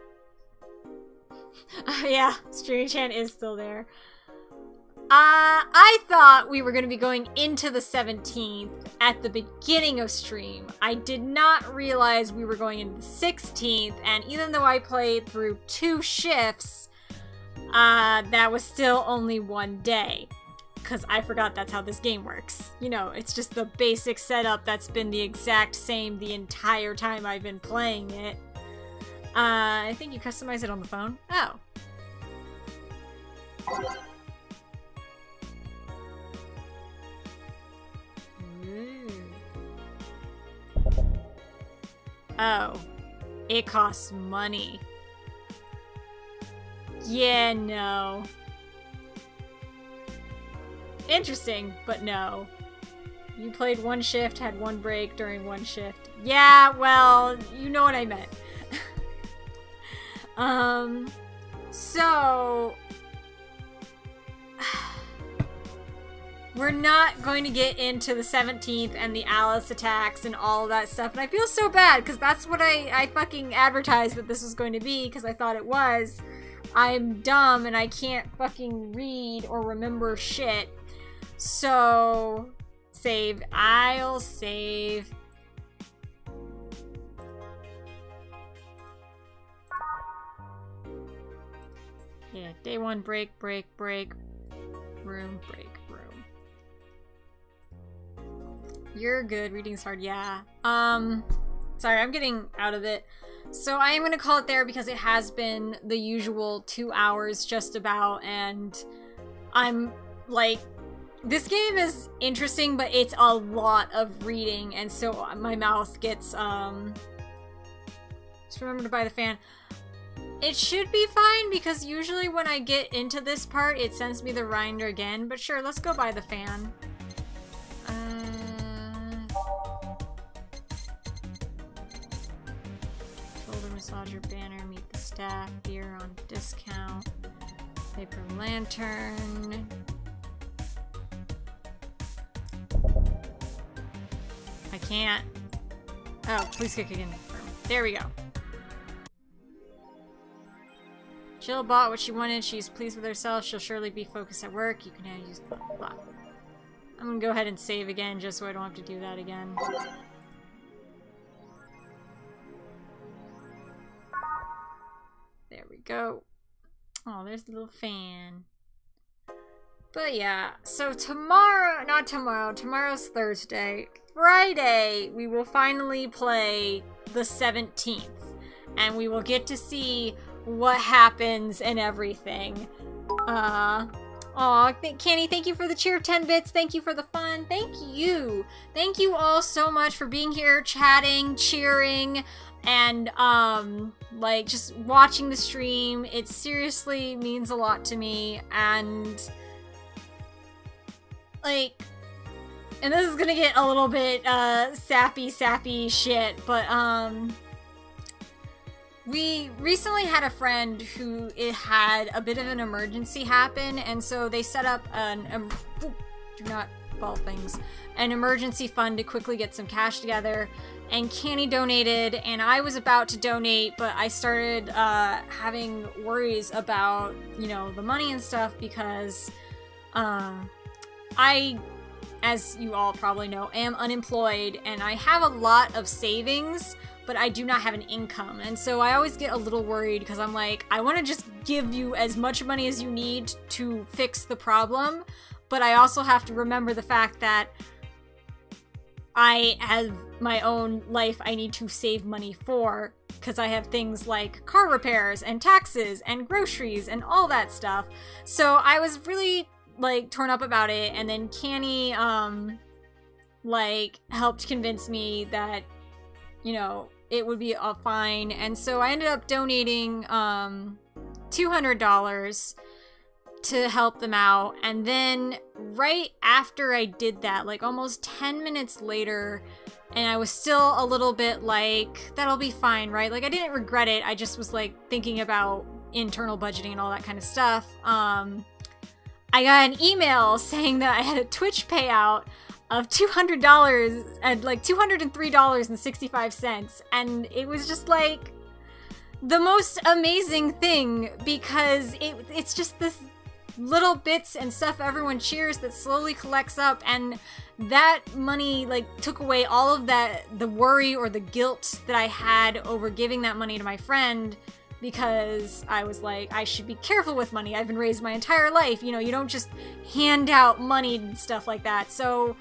yeah, Streaming Chan is still there. I thought we were going to be going into the 17th at the beginning of stream. I did not realize we were going into the 16th, and even though I played through 2 shifts, that was still only 1 day. Because I forgot that's how this game works. You know, it's just the basic setup that's been the exact same the entire time I've been playing it. I think you customize it on the phone. Oh. Oh, it costs money. Yeah, no. Interesting, but no. You played 1 shift, had 1 break during 1 shift. Yeah, well, you know what I meant. So... we're not going to get into the 17th and the Alice attacks and all of that stuff. And I feel so bad, because that's what I fucking advertised that this was going to be, because I thought it was. I'm dumb and I can't fucking read or remember shit. So... save. I'll save. Yeah, day 1, break, room, break, room. You're good, reading's hard, yeah. Sorry, I'm getting out of it. So I am gonna call it there because it has been the usual 2 hours just about, and I'm like, this game is interesting, but it's a lot of reading, and so my mouth gets, just remember to buy the fan. It should be fine, because usually when I get into this part, it sends me the reminder again, but sure, let's go buy the fan. Shoulder massager banner, meet the staff, beer on discount, paper lantern. I can't. Oh, please click again. There we go. Jill bought what she wanted. She's pleased with herself. She'll surely be focused at work. You can now use blah, blah. I'm gonna go ahead and save again just so I don't have to do that again. There we go. Oh, there's the little fan. But yeah, so tomorrow's Thursday. Friday, we will finally play the 17th. And we will get to see what happens and everything. Kenny, thank you for the cheer of 10 bits. Thank you for the fun. Thank you. Thank you all so much for being here, chatting, cheering, and, like, just watching the stream. It seriously means a lot to me, and, like, and this is gonna get a little bit, sappy shit, but, we recently had a friend who had a bit of an emergency happen, and so they set up do not fall things, an emergency fund to quickly get some cash together, and Canny donated, and I was about to donate, but I started having worries about, you know, the money and stuff, because I, as you all probably know, am unemployed, and I have a lot of savings, but I do not have an income. And so I always get a little worried because I'm like, I want to just give you as much money as you need to fix the problem, but I also have to remember the fact that I have my own life I need to save money for, because I have things like car repairs and taxes and groceries and all that stuff. So I was really, like, torn up about it, and then Canny, like, helped convince me that, you know, it would be fine. And so I ended up donating $200 to help them out. And then right after I did that, like almost 10 minutes later, and I was still a little bit like, that'll be fine, right? Like, I didn't regret it. I just was like thinking about internal budgeting and all that kind of stuff. I got an email saying that I had a Twitch payout of $200 and like $203.65, and it was just like the most amazing thing, because it's just this little bits and stuff everyone cheers that slowly collects up, and that money like took away all of that, the worry or the guilt that I had over giving that money to my friend, because I was like, I should be careful with money. I've been raised my entire life, you know, you don't just hand out money and stuff like that. So,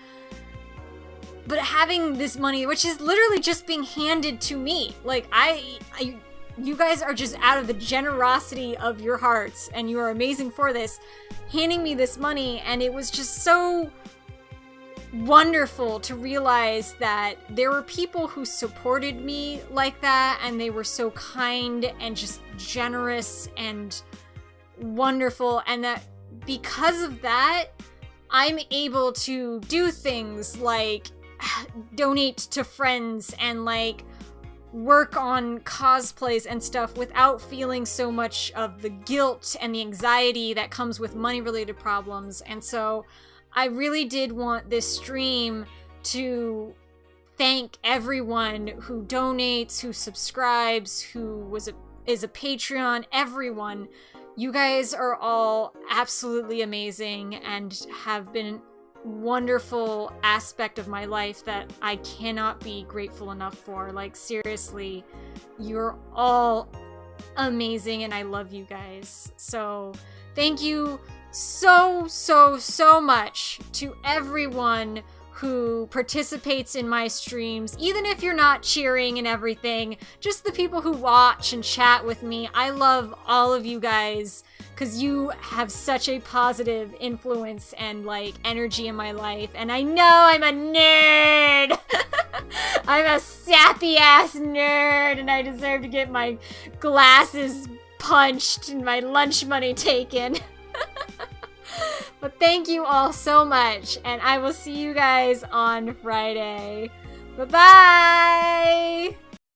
but having this money, which is literally just being handed to me, like, you guys are just out of the generosity of your hearts, and you are amazing for this, handing me this money, and it was just so wonderful to realize that there were people who supported me like that, and they were so kind and just generous and wonderful, and that because of that, I'm able to do things like donate to friends and like work on cosplays and stuff without feeling so much of the guilt and the anxiety that comes with money related problems. And so I really did want this stream to thank everyone who donates, who subscribes, who is a Patreon, everyone. You guys are all absolutely amazing and have been wonderful aspect of my life that I cannot be grateful enough for. Like, seriously, you're all amazing, and I love you guys. So thank you so much to everyone who participates in my streams, even if you're not cheering and everything, just the people who watch and chat with me. I love all of you guys, because you have such a positive influence and like energy in my life, and I know I'm a nerd. I'm a sappy ass nerd, and I deserve to get my glasses punched and my lunch money taken. But thank you all so much, and I will see you guys on Friday. Bye-bye!